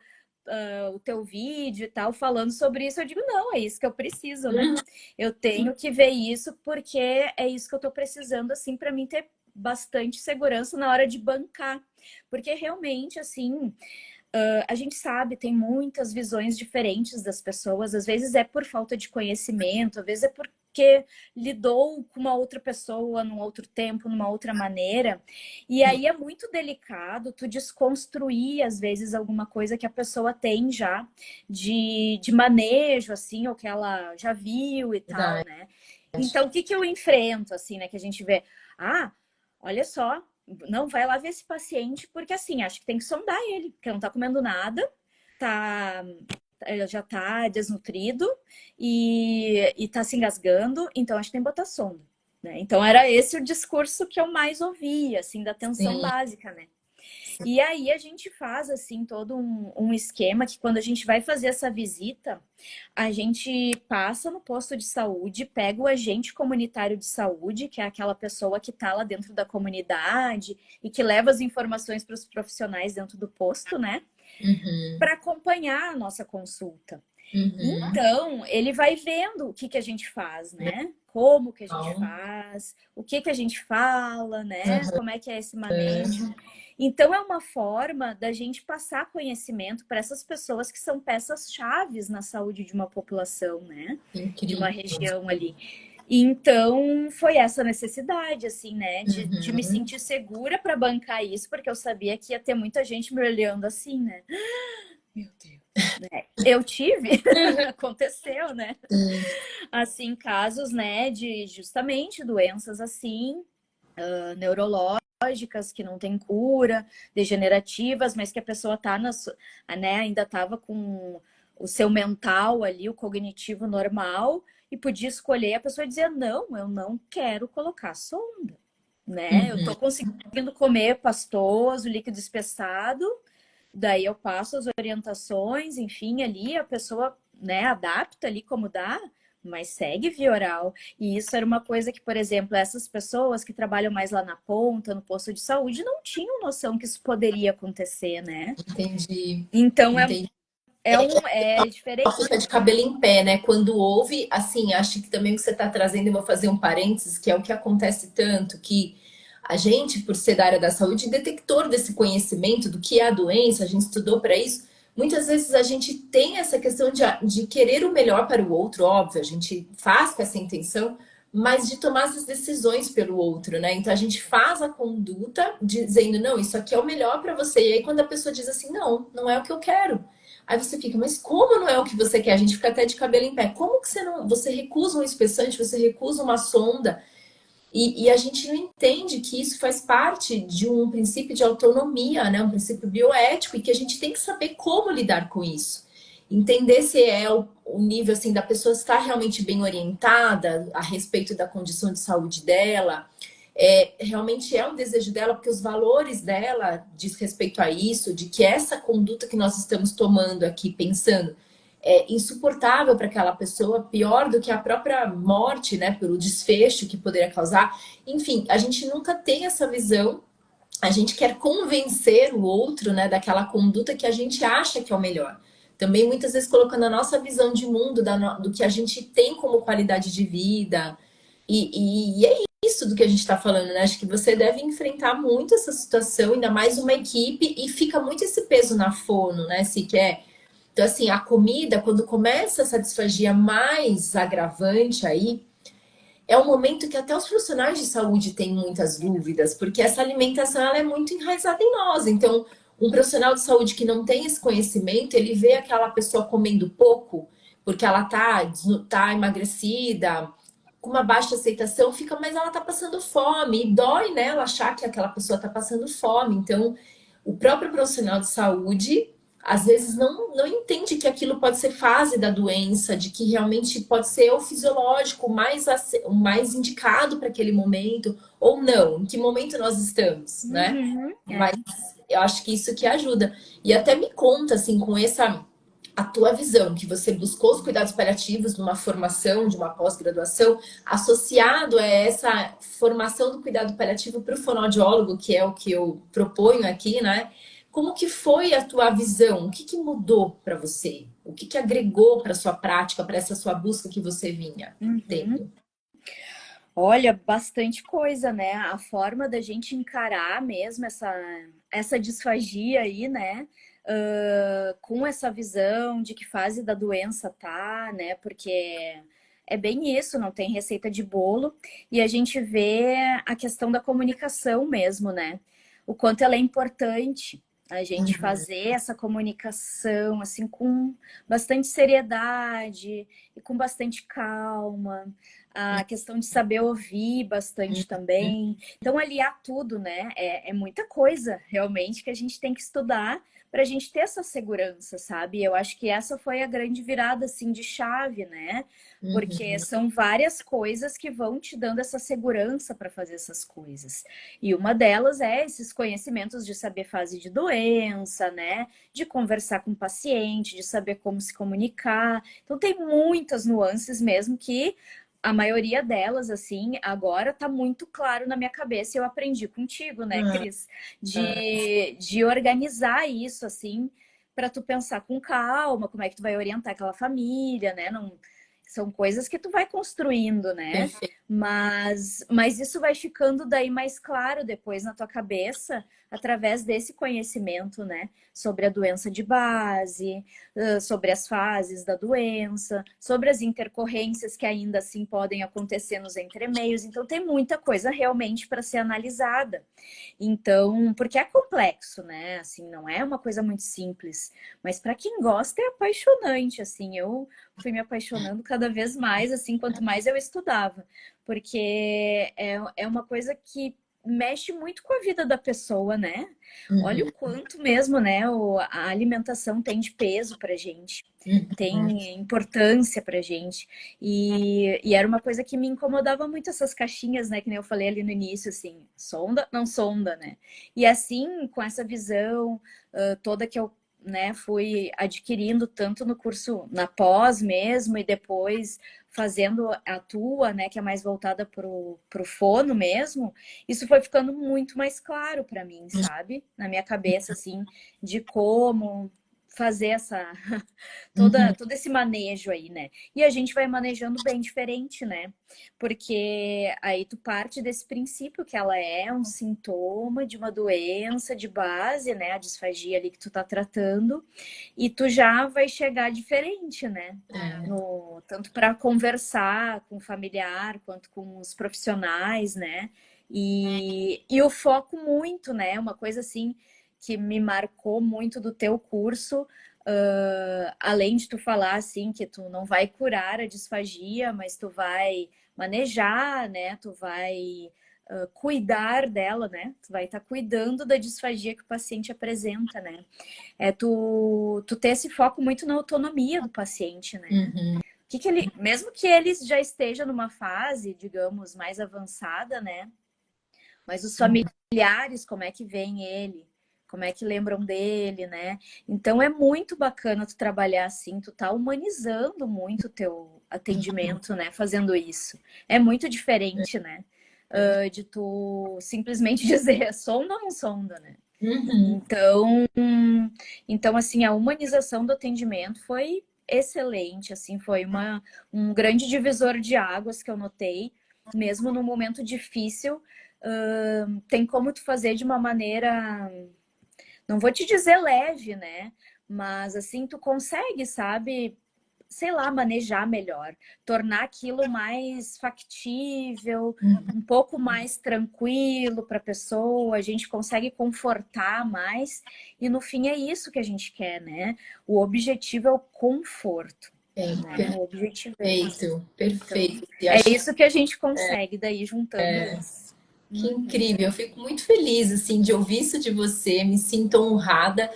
o teu vídeo e tal, falando sobre isso. Eu digo, não, é isso que eu preciso, né? Eu tenho que ver isso porque é isso que eu tô precisando, assim, para mim ter bastante segurança na hora de bancar. Porque realmente, assim, a gente sabe, tem muitas visões diferentes das pessoas. Às vezes é por falta de conhecimento, às vezes é porque lidou com uma outra pessoa num outro tempo, numa outra maneira. E aí é muito delicado tu desconstruir, às vezes, alguma coisa que a pessoa tem já de manejo, assim, ou que ela já viu e tal, né? Então, o que que eu enfrento, assim, né? Que a gente vê, ah, olha só, não vai lá ver esse paciente, porque assim, acho que tem que sondar ele, porque não tá comendo nada, tá, já tá desnutrido e tá se engasgando, então acho que tem que botar sonda. Né? Então era esse o discurso que eu mais ouvia, assim, da atenção básica, né? E aí a gente faz assim todo um esquema que quando a gente vai fazer essa visita, a gente passa no posto de saúde, pega o agente comunitário de saúde, que é aquela pessoa que está lá dentro da comunidade e que leva as informações para os profissionais dentro do posto, né? Para acompanhar a nossa consulta. Então, ele vai vendo o que que a gente faz, né? Como que a gente faz, o que que a gente fala, né? Como é que é esse manejo. Então, é uma forma da gente passar conhecimento para essas pessoas que são peças-chaves na saúde de uma população, né? De uma região ali. Então, foi essa necessidade, assim, né? De me sentir segura para bancar isso, porque eu sabia que ia ter muita gente me olhando assim, né? Meu Deus. Eu tive, aconteceu, né? Assim, casos, né, de justamente doenças assim, neurológicas, que não tem cura, degenerativas, mas que a pessoa tá né, ainda estava com o seu mental ali, o cognitivo normal, e podia escolher, a pessoa dizia, não, eu não quero colocar sonda, né? Eu tô conseguindo comer pastoso, líquido espessado, daí eu passo as orientações, enfim, ali a pessoa, né, adapta ali como dá, mas segue via oral. E isso era uma coisa que, por exemplo, essas pessoas que trabalham mais lá na ponta, no posto de saúde, não tinham noção que isso poderia acontecer, né? Entendi, Então entendi. é diferente. Fica de cabelo em pé, né? Quando ouve, assim, acho que também o que você está trazendo, eu vou fazer um parênteses, que é o que acontece tanto, que a gente, por ser da área da saúde, detector desse conhecimento do que é a doença, a gente estudou para isso, muitas vezes a gente tem essa questão de querer o melhor para o outro, óbvio, a gente faz com essa intenção, mas de tomar essas decisões pelo outro, né? Então a gente faz a conduta dizendo, não, isso aqui é o melhor para você. E aí quando a pessoa diz assim, não, não é o que eu quero. Aí você fica, mas como não é o que você quer? A gente fica até de cabelo em pé. Como que você não, você recusa um espessante, você recusa uma sonda? E a gente não entende que isso faz parte de um princípio de autonomia, né? Um princípio bioético e que a gente tem que saber como lidar com isso. Entender se é o nível assim da pessoa estar realmente bem orientada a respeito da condição de saúde dela, realmente é um desejo dela, porque os valores dela diz respeito a isso, de que essa conduta que nós estamos tomando aqui, pensando, é insuportável para aquela pessoa, pior do que a própria morte, né, pelo desfecho que poderia causar. Enfim, a gente nunca tem essa visão, a gente quer convencer o outro, né, daquela conduta que a gente acha que é o melhor. Também muitas vezes colocando a nossa visão de mundo, do que a gente tem como qualidade de vida. E é isso do que a gente está falando, né? Acho que você deve enfrentar muito essa situação, ainda mais uma equipe, e fica muito esse peso na fono, né? Se quer. Então, assim, a comida, quando começa essa disfagia mais agravante aí, é um momento que até os profissionais de saúde têm muitas dúvidas, porque essa alimentação ela é muito enraizada em nós. Então, um profissional de saúde que não tem esse conhecimento, ele vê aquela pessoa comendo pouco, porque ela tá emagrecida, com uma baixa aceitação, fica, mas ela tá passando fome, e dói nela achar que aquela pessoa tá passando fome. Então, o próprio profissional de saúde às vezes não entende que aquilo pode ser fase da doença, de que realmente pode ser o fisiológico, o mais indicado para aquele momento, ou não, em que momento nós estamos, né? Uhum, Mas eu acho que isso que ajuda. E até me conta, assim, com essa a tua visão, que você buscou os cuidados paliativos numa formação, de uma pós-graduação, associado a essa formação do cuidado paliativo para o fonoaudiólogo, que é o que eu proponho aqui, né? Como que foi a tua visão? O que que mudou para você? O que que agregou para sua prática, para essa sua busca que você vinha uhum. tendo? Olha, bastante coisa, né? A forma da gente encarar mesmo essa disfagia aí, né? Com essa visão de que fase da doença tá, né? Porque é bem isso, não tem receita de bolo. E a gente vê a questão da comunicação mesmo, né? O quanto ela é importante a gente fazer essa comunicação, assim, com bastante seriedade e com bastante calma. A questão de saber ouvir bastante também. Então, aliar tudo, né? É muita coisa, realmente, que a gente tem que estudar para a gente ter essa segurança, sabe? Eu acho que essa foi a grande virada, assim, de chave, né? Porque são várias coisas que vão te dando essa segurança para fazer essas coisas. E uma delas é esses conhecimentos de saber fase de doença, né? De conversar com o paciente, de saber como se comunicar. Então, tem muitas nuances mesmo que a maioria delas, assim, agora tá muito claro na minha cabeça. Eu aprendi contigo, né, Cris? De organizar isso, assim, para tu pensar com calma, como é que tu vai orientar aquela família, né? Não, são coisas que tu vai construindo, né? Perfeito. Mas isso vai ficando daí mais claro depois na tua cabeça, através desse conhecimento, né? Sobre a doença de base, sobre as fases da doença, sobre as intercorrências que ainda assim podem acontecer nos entremeios. Então, tem muita coisa realmente para ser analisada. Então, porque é complexo, né? Assim, não é uma coisa muito simples, mas para quem gosta é apaixonante, assim. Eu fui me apaixonando cada vez mais, assim, quanto mais eu estudava, porque é uma coisa que mexe muito com a vida da pessoa, né? Olha Uhum, o quanto mesmo, né, a alimentação tem de peso pra gente, uhum, tem importância pra gente. E era uma coisa que me incomodava muito essas caixinhas, né, que nem eu falei ali no início, assim, sonda, não sonda, né? E assim, com essa visão toda que eu, né, fui adquirindo tanto no curso, na pós mesmo, e depois fazendo a tua, né, que é mais voltada pro fono mesmo, isso foi ficando muito mais claro para mim, sabe? Na minha cabeça, assim, de como fazer essa uhum. todo esse manejo aí, né? E a gente vai manejando bem diferente, né? Porque aí tu parte desse princípio que ela é um sintoma de uma doença de base, né? A disfagia ali que tu tá tratando, e tu já vai chegar diferente, né? É. No, tanto para conversar com o familiar quanto com os profissionais, né? E o foco muito, né? Uma coisa assim que me marcou muito do teu curso, além de tu falar assim que tu não vai curar a disfagia, mas tu vai manejar, né? Tu vai cuidar dela, né? Tu vai estar cuidando da disfagia que o paciente apresenta, né? É tu ter esse foco muito na autonomia do paciente, né? Uhum. Que ele, mesmo que ele já esteja numa fase, digamos, mais avançada, né? Mas os familiares, como é que veem ele? Como é que lembram dele, né? Então é muito bacana tu trabalhar assim, tu tá humanizando muito o teu atendimento, né? Fazendo isso. É muito diferente, né? De tu simplesmente dizer sonda ou não sonda, né? Uhum. Então, então assim, a humanização do atendimento foi excelente, assim, foi um grande divisor de águas que eu notei, mesmo num momento difícil, tem como tu fazer de uma maneira, não vou te dizer leve, né? Mas assim, tu consegue, sabe? Sei lá, manejar melhor, tornar aquilo mais factível, um pouco mais tranquilo para a pessoa, a gente consegue confortar mais, e no fim é isso que a gente quer, né? O objetivo é o conforto, É, né? O objetivo é esse. perfeito, Então, perfeito. E é acho isso que a gente consegue daí juntando isso. que Uhum. incrível. Eu fico muito feliz assim de ouvir isso de você. Me sinto honrada.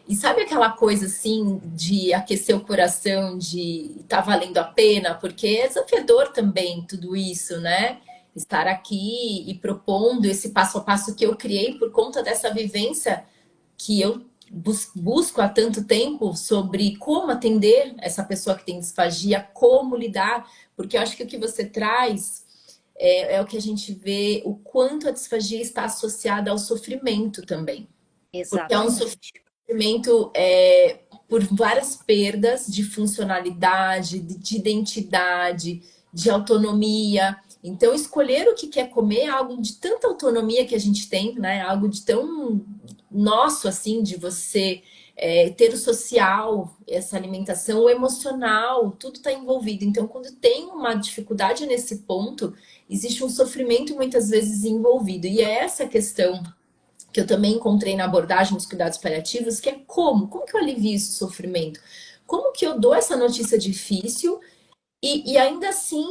E sabe aquela coisa assim de aquecer o coração, de tá valendo a pena, porque é desafiador também tudo isso, né? Estar aqui e propondo esse passo a passo que eu criei por conta dessa vivência que eu busco há tanto tempo sobre como atender essa pessoa que tem disfagia, como lidar, porque eu acho que o que você traz é o que a gente vê, o quanto a disfagia está associada ao sofrimento também. Porque é um Exatamente. sofrimento por várias perdas de funcionalidade, de identidade, de autonomia. Então, escolher o que quer comer é algo de tanta autonomia que a gente tem, né? Algo de tão nosso, assim, de você ter o social, essa alimentação, o emocional, tudo está envolvido. Então, quando tem uma dificuldade nesse ponto, existe um sofrimento muitas vezes envolvido. E é essa questão que eu também encontrei na abordagem dos cuidados paliativos, que é como que eu alivio esse sofrimento? Como que eu dou essa notícia difícil e ainda assim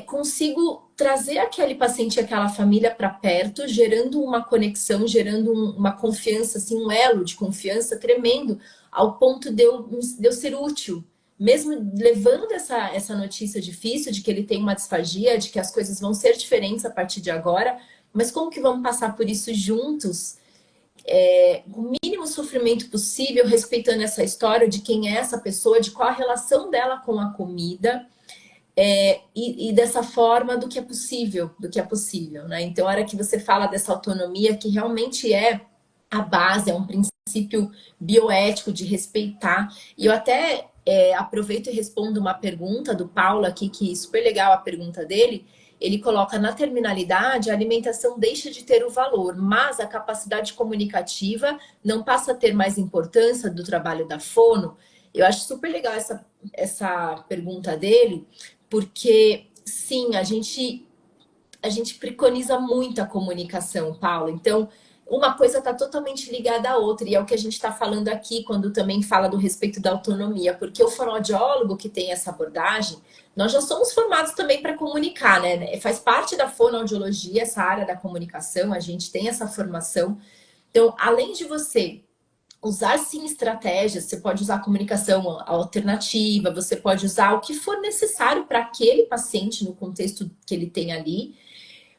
consigo trazer aquele paciente e aquela família para perto, gerando uma conexão, gerando uma confiança, assim, um elo de confiança tremendo, ao ponto de eu ser útil. Mesmo levando essa notícia difícil de que ele tem uma disfagia, de que as coisas vão ser diferentes a partir de agora, mas como que vamos passar por isso juntos, com o mínimo sofrimento possível, respeitando essa história de quem é essa pessoa, de qual a relação dela com a comida, e dessa forma do que é possível, né? Então, a hora que você fala dessa autonomia, que realmente é a base, é um princípio bioético de respeitar. E eu até aproveito e respondo uma pergunta do Paulo aqui, que é super legal a pergunta dele. Ele coloca na terminalidade, a alimentação deixa de ter o valor, mas a capacidade comunicativa não passa a ter mais importância do trabalho da fono. Eu acho super legal essa pergunta dele, porque sim, a gente preconiza muito a comunicação, Paulo. Então, uma coisa está totalmente ligada à outra, e é o que a gente está falando aqui quando também fala do respeito da autonomia, porque o fonoaudiólogo que tem essa abordagem, nós já somos formados também para comunicar, né? Faz parte da fonoaudiologia, essa área da comunicação, a gente tem essa formação. Então, além de você usar sim estratégias, você pode usar comunicação alternativa, você pode usar o que for necessário para aquele paciente no contexto que ele tem ali,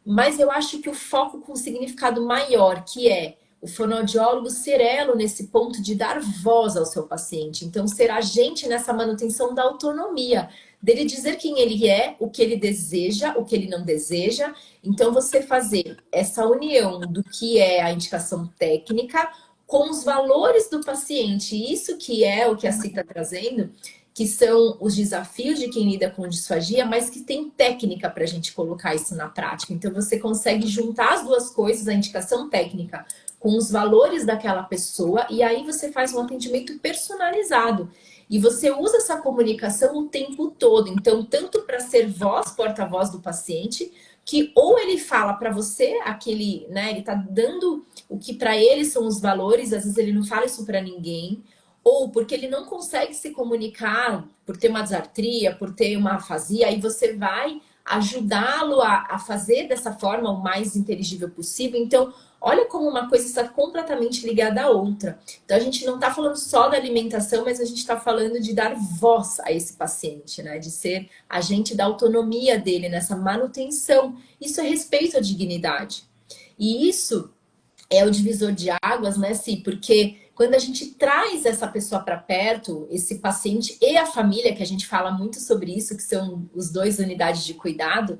mas eu acho que o foco com significado maior, que é o fonoaudiólogo ser elo nesse ponto de dar voz ao seu paciente. Então, ser agente nessa manutenção da autonomia, dele dizer quem ele é, o que ele deseja, o que ele não deseja. Então, você fazer essa união do que é a indicação técnica com os valores do paciente. Isso que é o que a Cita está trazendo, que são os desafios de quem lida com disfagia, mas que tem técnica para a gente colocar isso na prática. Então, você consegue juntar as duas coisas, a indicação técnica, com os valores daquela pessoa, e aí você faz um atendimento personalizado. E você usa essa comunicação o tempo todo. Então, tanto para ser voz, porta-voz do paciente, que ou ele fala para você aquele, né, ele está dando o que para ele são os valores, às vezes ele não fala isso para ninguém, ou porque ele não consegue se comunicar por ter uma disartria, por ter uma afasia, aí você vai ajudá-lo a fazer dessa forma o mais inteligível possível. Então, olha como uma coisa está completamente ligada à outra. Então, a gente não está falando só da alimentação, mas a gente está falando de dar voz a esse paciente, né? De ser agente da autonomia dele nessa manutenção. Isso é respeito à dignidade. E isso é o divisor de águas, né, Si? Porque quando a gente traz essa pessoa para perto, esse paciente e a família, que a gente fala muito sobre isso, que são os dois unidades de cuidado,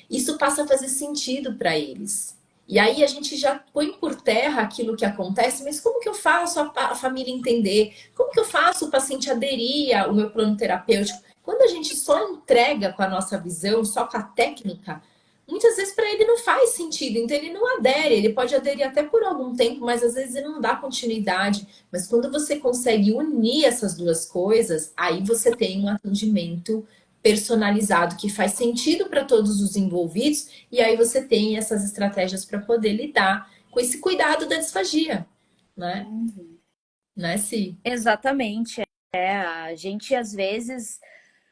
isso passa a fazer sentido para eles. E aí a gente já põe por terra aquilo que acontece, mas como que eu faço a família entender? Como que eu faço o paciente aderir ao meu plano terapêutico? Quando a gente só entrega com a nossa visão, só com a técnica, muitas vezes para ele não faz sentido, então ele não adere, ele pode aderir até por algum tempo, mas às vezes ele não dá continuidade. Mas quando você consegue unir essas duas coisas, aí você tem um atendimento personalizado que faz sentido para todos os envolvidos, e aí você tem essas estratégias para poder lidar com esse cuidado da disfagia, né? Né, Si? Exatamente. A gente às vezes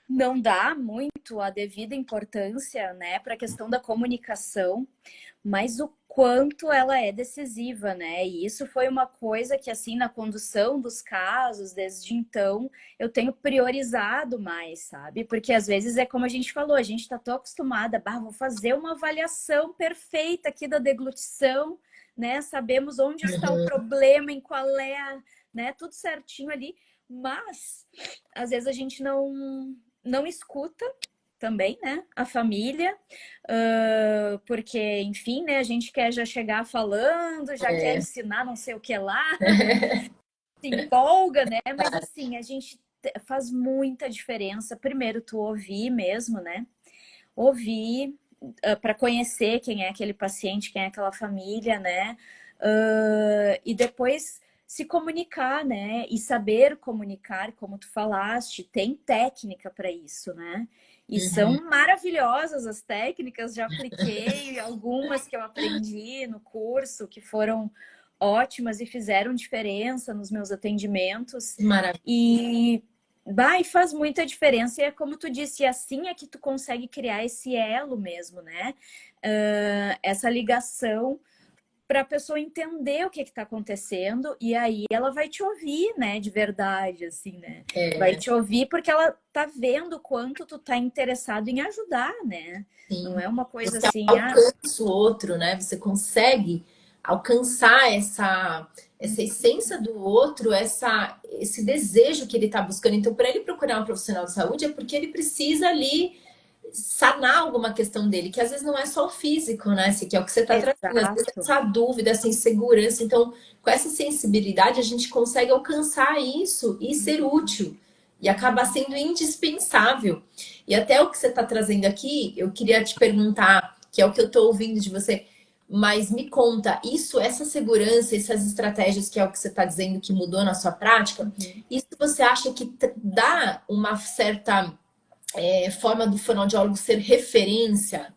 não dá muito a devida importância, né, para a questão da comunicação, mas o quanto ela é decisiva, né? E isso foi uma coisa que, assim, na condução dos casos, desde então, eu tenho priorizado mais, sabe? Porque às vezes é como a gente falou, a gente está tão acostumada, bah, vou fazer uma avaliação perfeita aqui da deglutição, né? Sabemos onde está o problema, em qual é a, né? Tudo certinho ali, mas às vezes a gente não escuta também, né, a família, porque, enfim, né, a gente quer já chegar falando, já quer ensinar não sei o que lá, se empolga, né, mas assim, a gente faz muita diferença, primeiro tu ouvir mesmo, né, ouvir para conhecer quem é aquele paciente, quem é aquela família, né, e depois se comunicar, né? E saber comunicar, como tu falaste, tem técnica para isso, né? E são maravilhosas as técnicas, já apliquei algumas que eu aprendi no curso, que foram ótimas e fizeram diferença nos meus atendimentos. Maravilha. E faz muita diferença, e é como tu disse, assim é que tu consegue criar esse elo mesmo, né? Essa ligação para a pessoa entender o que está acontecendo, e aí ela vai te ouvir, né, de verdade, assim, né? Vai te ouvir porque ela tá vendo o quanto tu tá interessado em ajudar, né? Sim. Não é uma coisa você assim... alcança o outro, né? Você consegue alcançar essa essência do outro, esse desejo que ele está buscando. Então, para ele procurar um profissional de saúde, é porque ele precisa ali sanar alguma questão dele, que às vezes não é só o físico, né? Esse que é o que você está trazendo, às vezes essa dúvida, essa insegurança. Então, com essa sensibilidade, a gente consegue alcançar isso e ser útil. E acaba sendo indispensável. E até o que você está trazendo aqui, eu queria te perguntar, que é o que eu estou ouvindo de você, mas me conta, essa segurança, essas estratégias, que é o que você está dizendo que mudou na sua prática, isso você acha que dá uma certa forma do fonoaudiólogo ser referência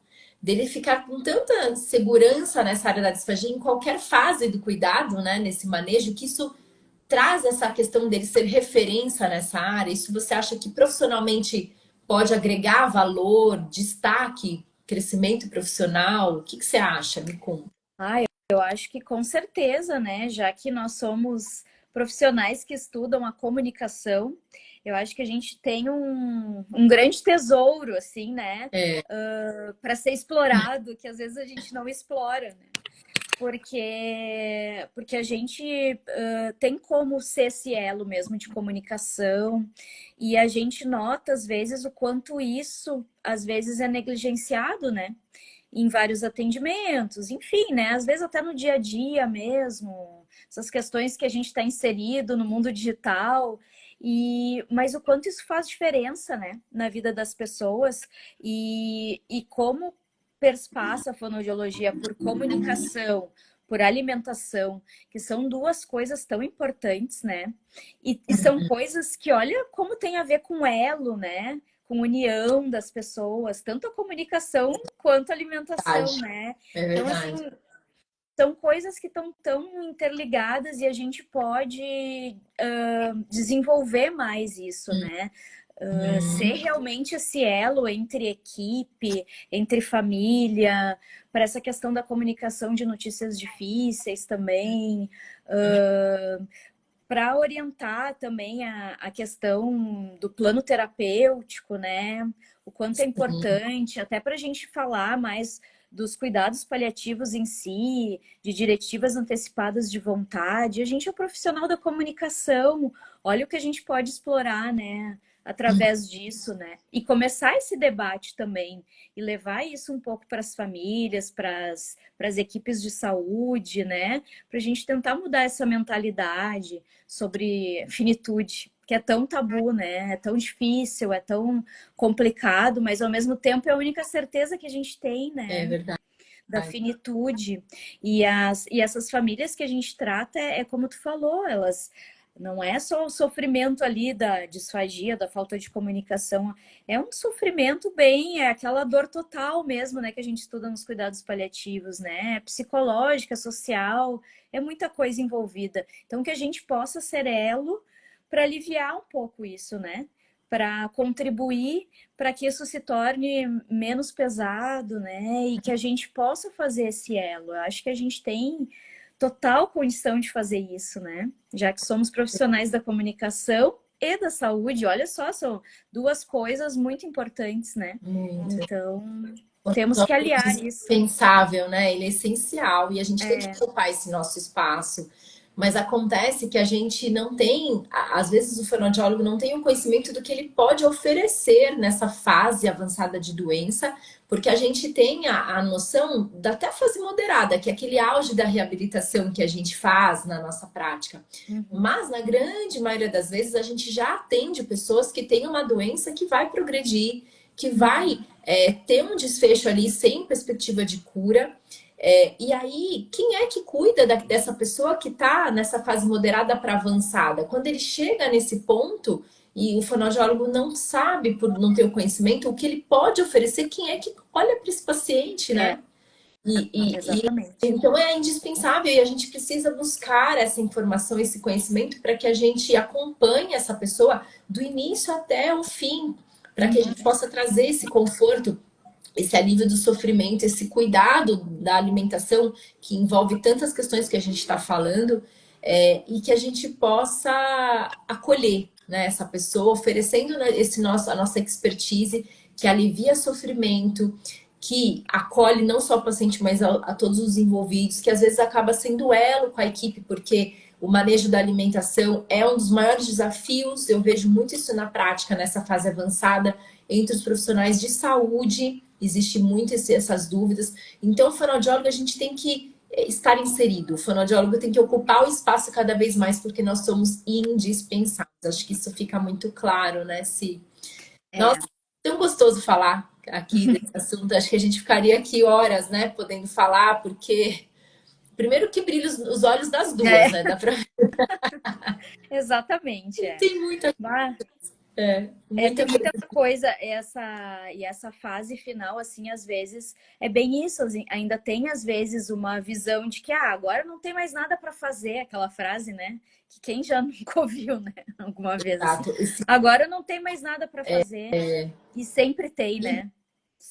dele ficar com tanta segurança nessa área da disfagia em qualquer fase do cuidado, né, nesse manejo, que isso traz essa questão dele ser referência nessa área. Isso você acha que profissionalmente pode agregar valor, destaque, crescimento profissional? O que que você acha? Me conta. Ah, eu acho que com certeza, né? Já que nós somos profissionais que estudam a comunicação, eu acho que a gente tem um grande tesouro, assim, né? É, Para ser explorado, que às vezes a gente não explora, né? Porque a gente tem como ser esse elo mesmo de comunicação e a gente nota às vezes o quanto isso às vezes é negligenciado, né? Em vários atendimentos, enfim, né? Às vezes até no dia a dia mesmo, essas questões que a gente está inserido no mundo digital. Mas o quanto isso faz diferença, né, na vida das pessoas e como perspassa a fonoaudiologia por comunicação, por alimentação, que são duas coisas tão importantes, né? E são coisas que, olha, como tem a ver com elo, né? Com união das pessoas, tanto a comunicação quanto a alimentação, verdade. né? É Então, verdade. assim, são coisas que estão tão interligadas e a gente pode desenvolver mais isso, né? Ser Uhum. realmente esse elo entre equipe, entre família, para essa questão da comunicação de notícias difíceis também, para orientar também a questão do plano terapêutico, né? O quanto é importante, até para a gente falar mais dos cuidados paliativos em si, de diretivas antecipadas de vontade. A gente é profissional da comunicação, olha o que a gente pode explorar, né? Através disso, né? E começar esse debate também e levar isso um pouco para as famílias, para as equipes de saúde, né? Para a gente tentar mudar essa mentalidade sobre finitude, que é tão tabu, né? É tão difícil, é tão complicado, mas ao mesmo tempo é a única certeza que a gente tem, É né? verdade. Da finitude. E essas famílias que a gente trata, como tu falou, elas não é só o sofrimento ali da disfagia, da falta de comunicação, é um sofrimento bem, é aquela dor total mesmo, né, que a gente estuda nos cuidados paliativos, né, psicológica, social, é muita coisa envolvida. Então, que a gente possa ser elo para aliviar um pouco isso, né, para contribuir para que isso se torne menos pesado, né, e que a gente possa fazer esse elo. Eu acho que a gente tem total condição de fazer isso, né? Já que somos profissionais da comunicação e da saúde, olha só, são duas coisas muito importantes, né? Muito. Então, O temos nosso que é aliar isso. indispensável, né? Ele é essencial e a gente tem que ocupar esse nosso espaço. Mas acontece que a gente não tem, às vezes o fonoaudiólogo não tem o conhecimento do que ele pode oferecer nessa fase avançada de doença, porque a gente tem a noção da até fase moderada, que é aquele auge da reabilitação que a gente faz na nossa prática. Uhum. Mas na grande maioria das vezes a gente já atende pessoas que têm uma doença que vai progredir, que vai ter um desfecho ali sem perspectiva de cura. E aí, quem é que cuida dessa pessoa que está nessa fase moderada para avançada? Quando ele chega nesse ponto e o fonoaudiólogo não sabe, por não ter o conhecimento, o que ele pode oferecer, quem é que olha para esse paciente, É, né? exatamente. Então é indispensável e a gente precisa buscar essa informação, esse conhecimento para que a gente acompanhe essa pessoa do início até o fim, para que a gente Uhum. possa trazer esse conforto, esse alívio do sofrimento, esse cuidado da alimentação que envolve tantas questões que a gente está falando, e que a gente possa acolher, né, essa pessoa, oferecendo, né, a nossa expertise que alivia sofrimento, que acolhe não só o paciente, mas a todos os envolvidos, que às vezes acaba sendo elo com a equipe, porque o manejo da alimentação é um dos maiores desafios. Eu vejo muito isso na prática, nessa fase avançada, entre os profissionais de saúde, existe muito essas dúvidas. Então, o fonoaudiólogo, a gente tem que estar inserido. O fonoaudiólogo tem que ocupar o espaço cada vez mais, porque nós somos indispensáveis. Acho que isso fica muito claro, né, Si? Nossa, É. tão gostoso falar aqui desse assunto. Acho que a gente ficaria aqui horas, né, podendo falar, porque primeiro que brilha os olhos das duas, É, né? Dá pra... exatamente, é. Tem muita. Mas É, Tem muita muita coisa. coisa, e essa fase final, assim, às vezes, é bem isso, assim, ainda tem, às vezes, uma visão de que, agora não tem mais nada para fazer, aquela frase, né? Que quem já nunca ouviu, né? Alguma vez, assim, Exato. agora não tem mais nada para fazer, e sempre tem, E, né?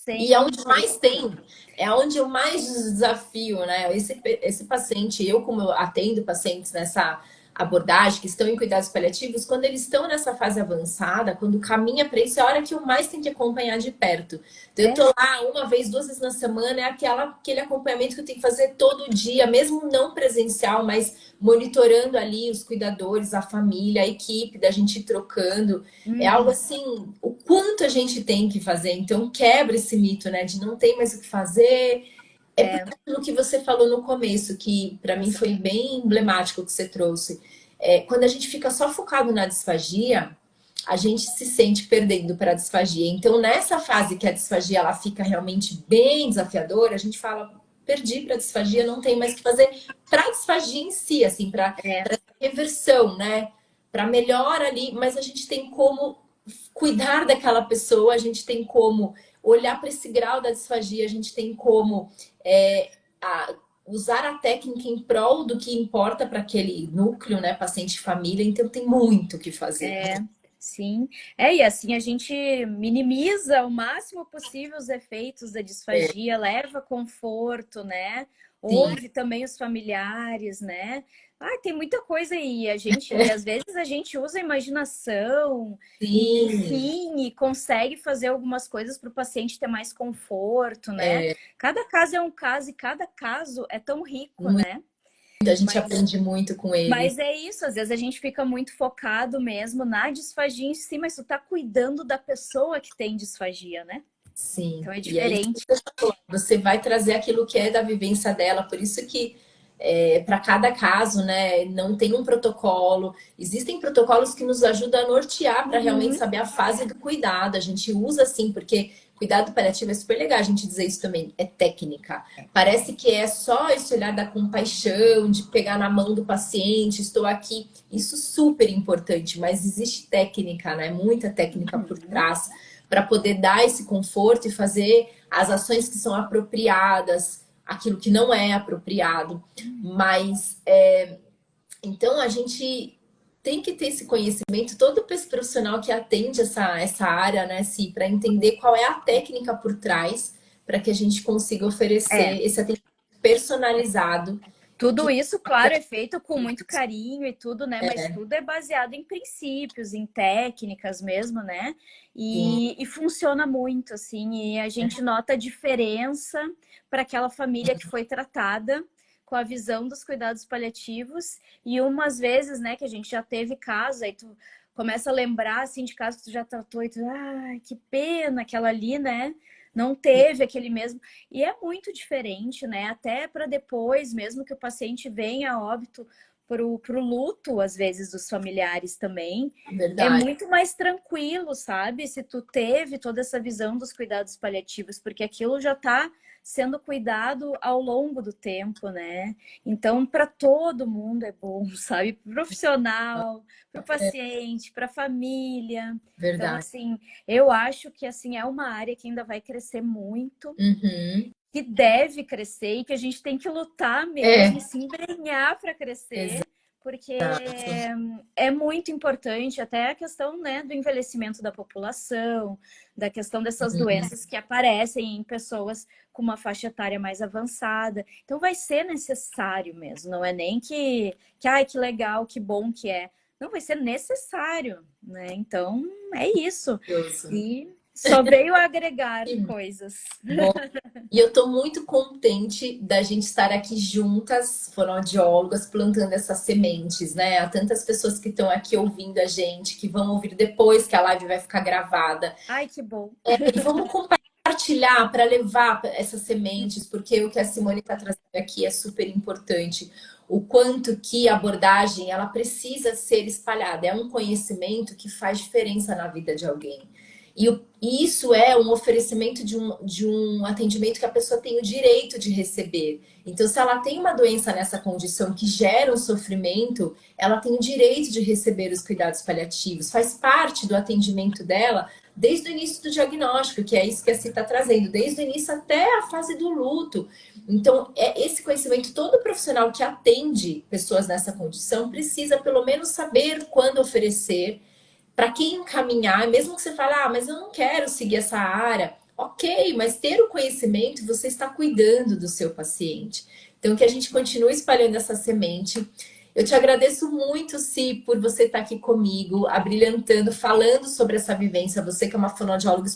e aonde Sempre. mais tem, é onde eu mais desafio, né? Esse paciente, eu como eu atendo pacientes nessa abordagem, que estão em cuidados paliativos, quando eles estão nessa fase avançada, quando caminha para isso, é a hora que eu mais tenho que acompanhar de perto. Então, eu tô É. lá uma vez, duas vezes na semana, é aquele acompanhamento que eu tenho que fazer todo dia, mesmo não presencial, mas monitorando ali os cuidadores, a família, a equipe, da gente ir trocando. É algo Uhum. assim, o quanto a gente tem que fazer. Então, quebra esse mito, né? De não ter mais o que fazer. É É. porque aquilo que você falou no começo, que para mim foi bem emblemático que você trouxe. Quando a gente fica só focado na disfagia, a gente se sente perdendo para a disfagia. Então, nessa fase que a disfagia ela fica realmente bem desafiadora, a gente fala, perdi para a disfagia, não tem mais o que fazer para a disfagia em si, assim, para É. reversão, né? Para melhor ali, mas a gente tem como cuidar daquela pessoa, a gente tem como olhar para esse grau da disfagia, a gente tem como é, usar a técnica em prol do que importa para aquele núcleo, né, paciente e família, então tem muito o que fazer. É, sim. E assim a gente minimiza o máximo possível os efeitos da disfagia, leva conforto, né? Sim, Ouve também os familiares, né? Tem muita coisa aí. E às vezes a gente usa a imaginação e sim. enfim, e consegue fazer algumas coisas para o paciente ter mais conforto, né? Cada caso é um caso e cada caso é tão rico, né? A gente Mas aprende muito com eles. mas é isso, às vezes a gente fica muito focado mesmo na disfagia em si, mas tu tá cuidando da pessoa que tem disfagia, né? Sim. Então é E aí diferente. você vai trazer aquilo que é da vivência dela, por isso que para cada caso, né, não tem um protocolo. Existem protocolos que nos ajudam a nortear para realmente Uhum. saber a fase do cuidado. A gente usa assim, porque cuidado paliativo é super legal a gente dizer isso também, é técnica. Parece que é só esse olhar da compaixão, de pegar na mão do paciente, estou aqui. Isso super importante, mas existe técnica, né? Muita técnica por Uhum. trás para poder dar esse conforto e fazer as ações que são apropriadas, aquilo que não é apropriado. Mas então a gente tem que ter esse conhecimento, todo esse profissional que atende essa área, né, Si, para entender qual é a técnica por trás, para que a gente consiga É, oferecer esse atendimento personalizado. tudo isso, claro, é feito com muito carinho e tudo, né? Mas tudo é baseado em princípios, em técnicas mesmo, né? Sim, E funciona muito, assim, e a gente nota a diferença para aquela família que foi tratada com a visão dos cuidados paliativos e umas vezes, né, que a gente já teve caso, aí tu começa a lembrar, assim, de casos que tu já tratou e tu, ai, que pena aquela ali, né? Não teve aquele mesmo. E é muito diferente, né? Até para depois, mesmo que o paciente venha a óbito pro luto, às vezes, dos familiares também, é verdade. muito mais tranquilo, sabe? Se tu teve toda essa visão dos cuidados paliativos, porque aquilo já está sendo cuidado ao longo do tempo, né? Então, para todo mundo é bom, sabe? Pro profissional, para o paciente, para a família. Então, Verdade. assim, eu acho que assim é uma área que ainda vai crescer muito, Uhum. que deve crescer e que a gente tem que lutar mesmo e É, se embrenhar para crescer, exato. porque é muito importante até a questão, né, do envelhecimento da população, da questão dessas doenças que aparecem em pessoas com uma faixa etária mais avançada. Então vai ser necessário mesmo, não é nem que ai, que legal, que bom que é. Não vai ser necessário, né? Então é isso. Maravilhoso. E só veio agregar coisas. Bom, e eu estou muito contente da gente estar aqui juntas, fonoaudiólogas, plantando essas sementes, né? Há tantas pessoas que estão aqui ouvindo a gente, que vão ouvir depois que a live vai ficar gravada. Ai, que bom. E vamos compartilhar para levar essas sementes, porque o que a Simone está trazendo aqui é super importante. O quanto que a abordagem ela precisa ser espalhada. É um conhecimento que faz diferença na vida de alguém. E isso é um oferecimento de um atendimento que a pessoa tem o direito de receber. Então, se ela tem uma doença nessa condição que gera um sofrimento, ela tem o direito de receber os cuidados paliativos. Faz parte do atendimento dela desde o início do diagnóstico, que é isso que a Ci está trazendo, desde o início até a fase do luto. Então, esse conhecimento, todo profissional que atende pessoas nessa condição precisa pelo menos saber quando oferecer, para quem encaminhar, mesmo que você fale, mas eu não quero seguir essa área, ok, mas ter o conhecimento, você está cuidando do seu paciente. Então, que a gente continue espalhando essa semente. Eu te agradeço muito, Si, por você estar aqui comigo, abrilhantando, falando sobre essa vivência. Você que é uma fonoaudióloga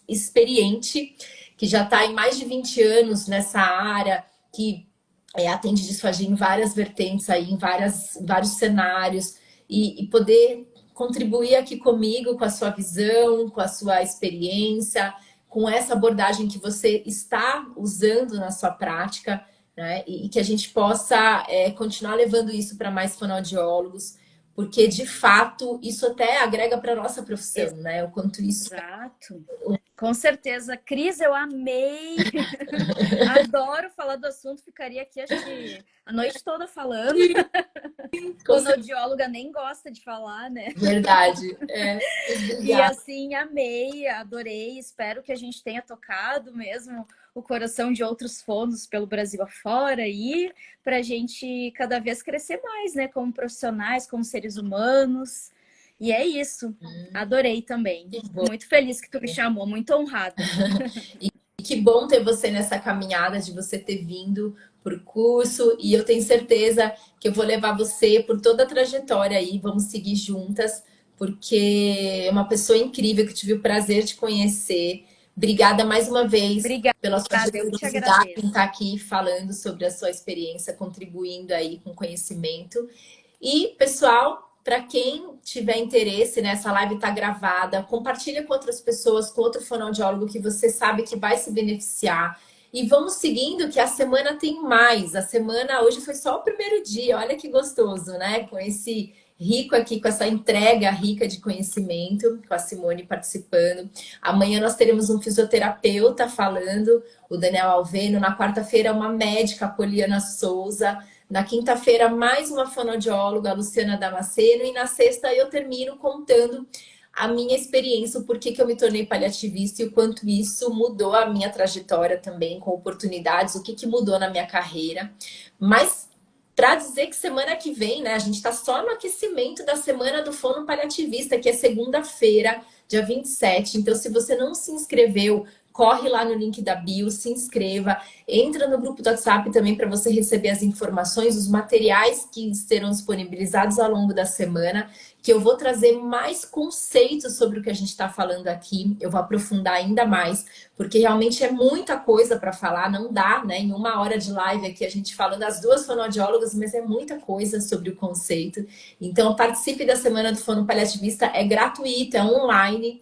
experiente, que já está em mais de 20 anos nessa área, que atende disfagia em várias vertentes aí, em vários cenários, e poder contribuir aqui comigo com a sua visão, com a sua experiência, com essa abordagem que você está usando na sua prática, né? E que a gente possa continuar levando isso para mais fonoaudiólogos, porque de fato isso até agrega para a nossa profissão, né? O quanto isso. Exato. Com certeza. Cris, eu amei. Adoro falar do assunto. Ficaria aqui, acho que a noite toda falando. Fonoaudióloga nem gosta de falar, né? Verdade. E assim, amei, adorei. Espero que a gente tenha tocado mesmo o coração de outros fonos pelo Brasil afora aí, para a gente cada vez crescer mais, né? Como profissionais, como seres humanos. E é isso. Adorei também. Muito feliz que tu me chamou, muito honrada. E que bom ter você nessa caminhada, de você ter vindo por curso. E eu tenho certeza que eu vou levar você por toda a trajetória aí. Vamos seguir juntas, porque é uma pessoa incrível que tive o prazer de conhecer. Obrigada mais uma vez. Obrigada, Pela sua eu te generosidade em agradeço. estar aqui falando sobre a sua experiência, contribuindo aí com conhecimento. E, pessoal, para quem tiver interesse, né, essa live está gravada, compartilha com outras pessoas, com outro fonoaudiólogo que você sabe que vai se beneficiar. E vamos seguindo, que a semana tem mais. A semana hoje foi só o primeiro dia. Olha que gostoso, né? Com esse rico aqui, com essa entrega rica de conhecimento, com a Simone participando. Amanhã nós teremos um fisioterapeuta falando, o Daniel Alveno. Na quarta-feira, uma médica, a Poliana Souza. Na quinta-feira, mais uma fonoaudióloga, a Luciana Damasceno. E na sexta, eu termino contando a minha experiência, o porquê que eu me tornei paliativista e o quanto isso mudou a minha trajetória também, com oportunidades, o que, que mudou na minha carreira. Mas para dizer que semana que vem, né, a gente está só no aquecimento da semana do fono paliativista, que é segunda-feira, dia 27. Então, se você não se inscreveu, corre lá no link da bio, se inscreva, entra no grupo do WhatsApp também para você receber as informações, os materiais que serão disponibilizados ao longo da semana, que eu vou trazer mais conceitos sobre o que a gente está falando aqui, eu vou aprofundar ainda mais, porque realmente é muita coisa para falar, não dá, né? Em uma hora de live aqui a gente falando as duas fonoaudiólogas, mas é muita coisa sobre o conceito. Então participe da Semana do Fono Paliativista, é gratuito, é online,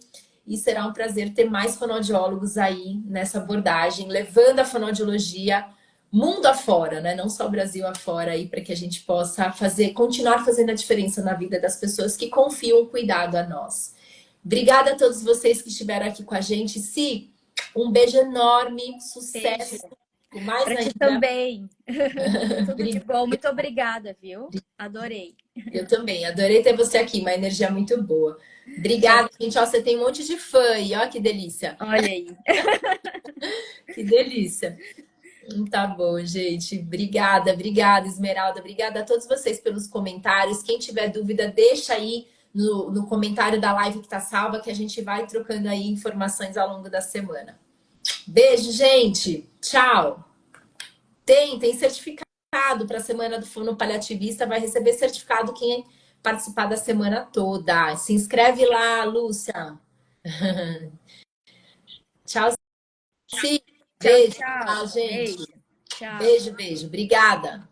e será um prazer ter mais fonoaudiólogos aí nessa abordagem, levando a fonoaudiologia mundo afora, né? Não só o Brasil afora aí, para que a gente possa continuar fazendo a diferença na vida das pessoas que confiam o cuidado a nós. Obrigada a todos vocês que estiveram aqui com a gente. Si, um beijo enorme, sucesso. Mais pra ti também. Tudo de bom. Muito obrigada, viu? Adorei. Eu também, adorei ter você aqui, uma energia muito boa. Obrigada, gente. Ó, você tem um monte de fã aí, ó, que delícia. Olha aí. Que delícia. Tá bom, gente. Obrigada, Esmeralda. Obrigada a todos vocês pelos comentários. Quem tiver dúvida, deixa aí no comentário da live que tá salva, que a gente vai trocando aí informações ao longo da semana. Beijo, gente. Tchau. Tem certificado para a Semana do Fono Paliativista. Vai receber certificado quem participar da semana toda. Se inscreve lá, Lúcia. Tchau. Sim. Beijo, tchau, gente. Tchau. Beijo. Obrigada.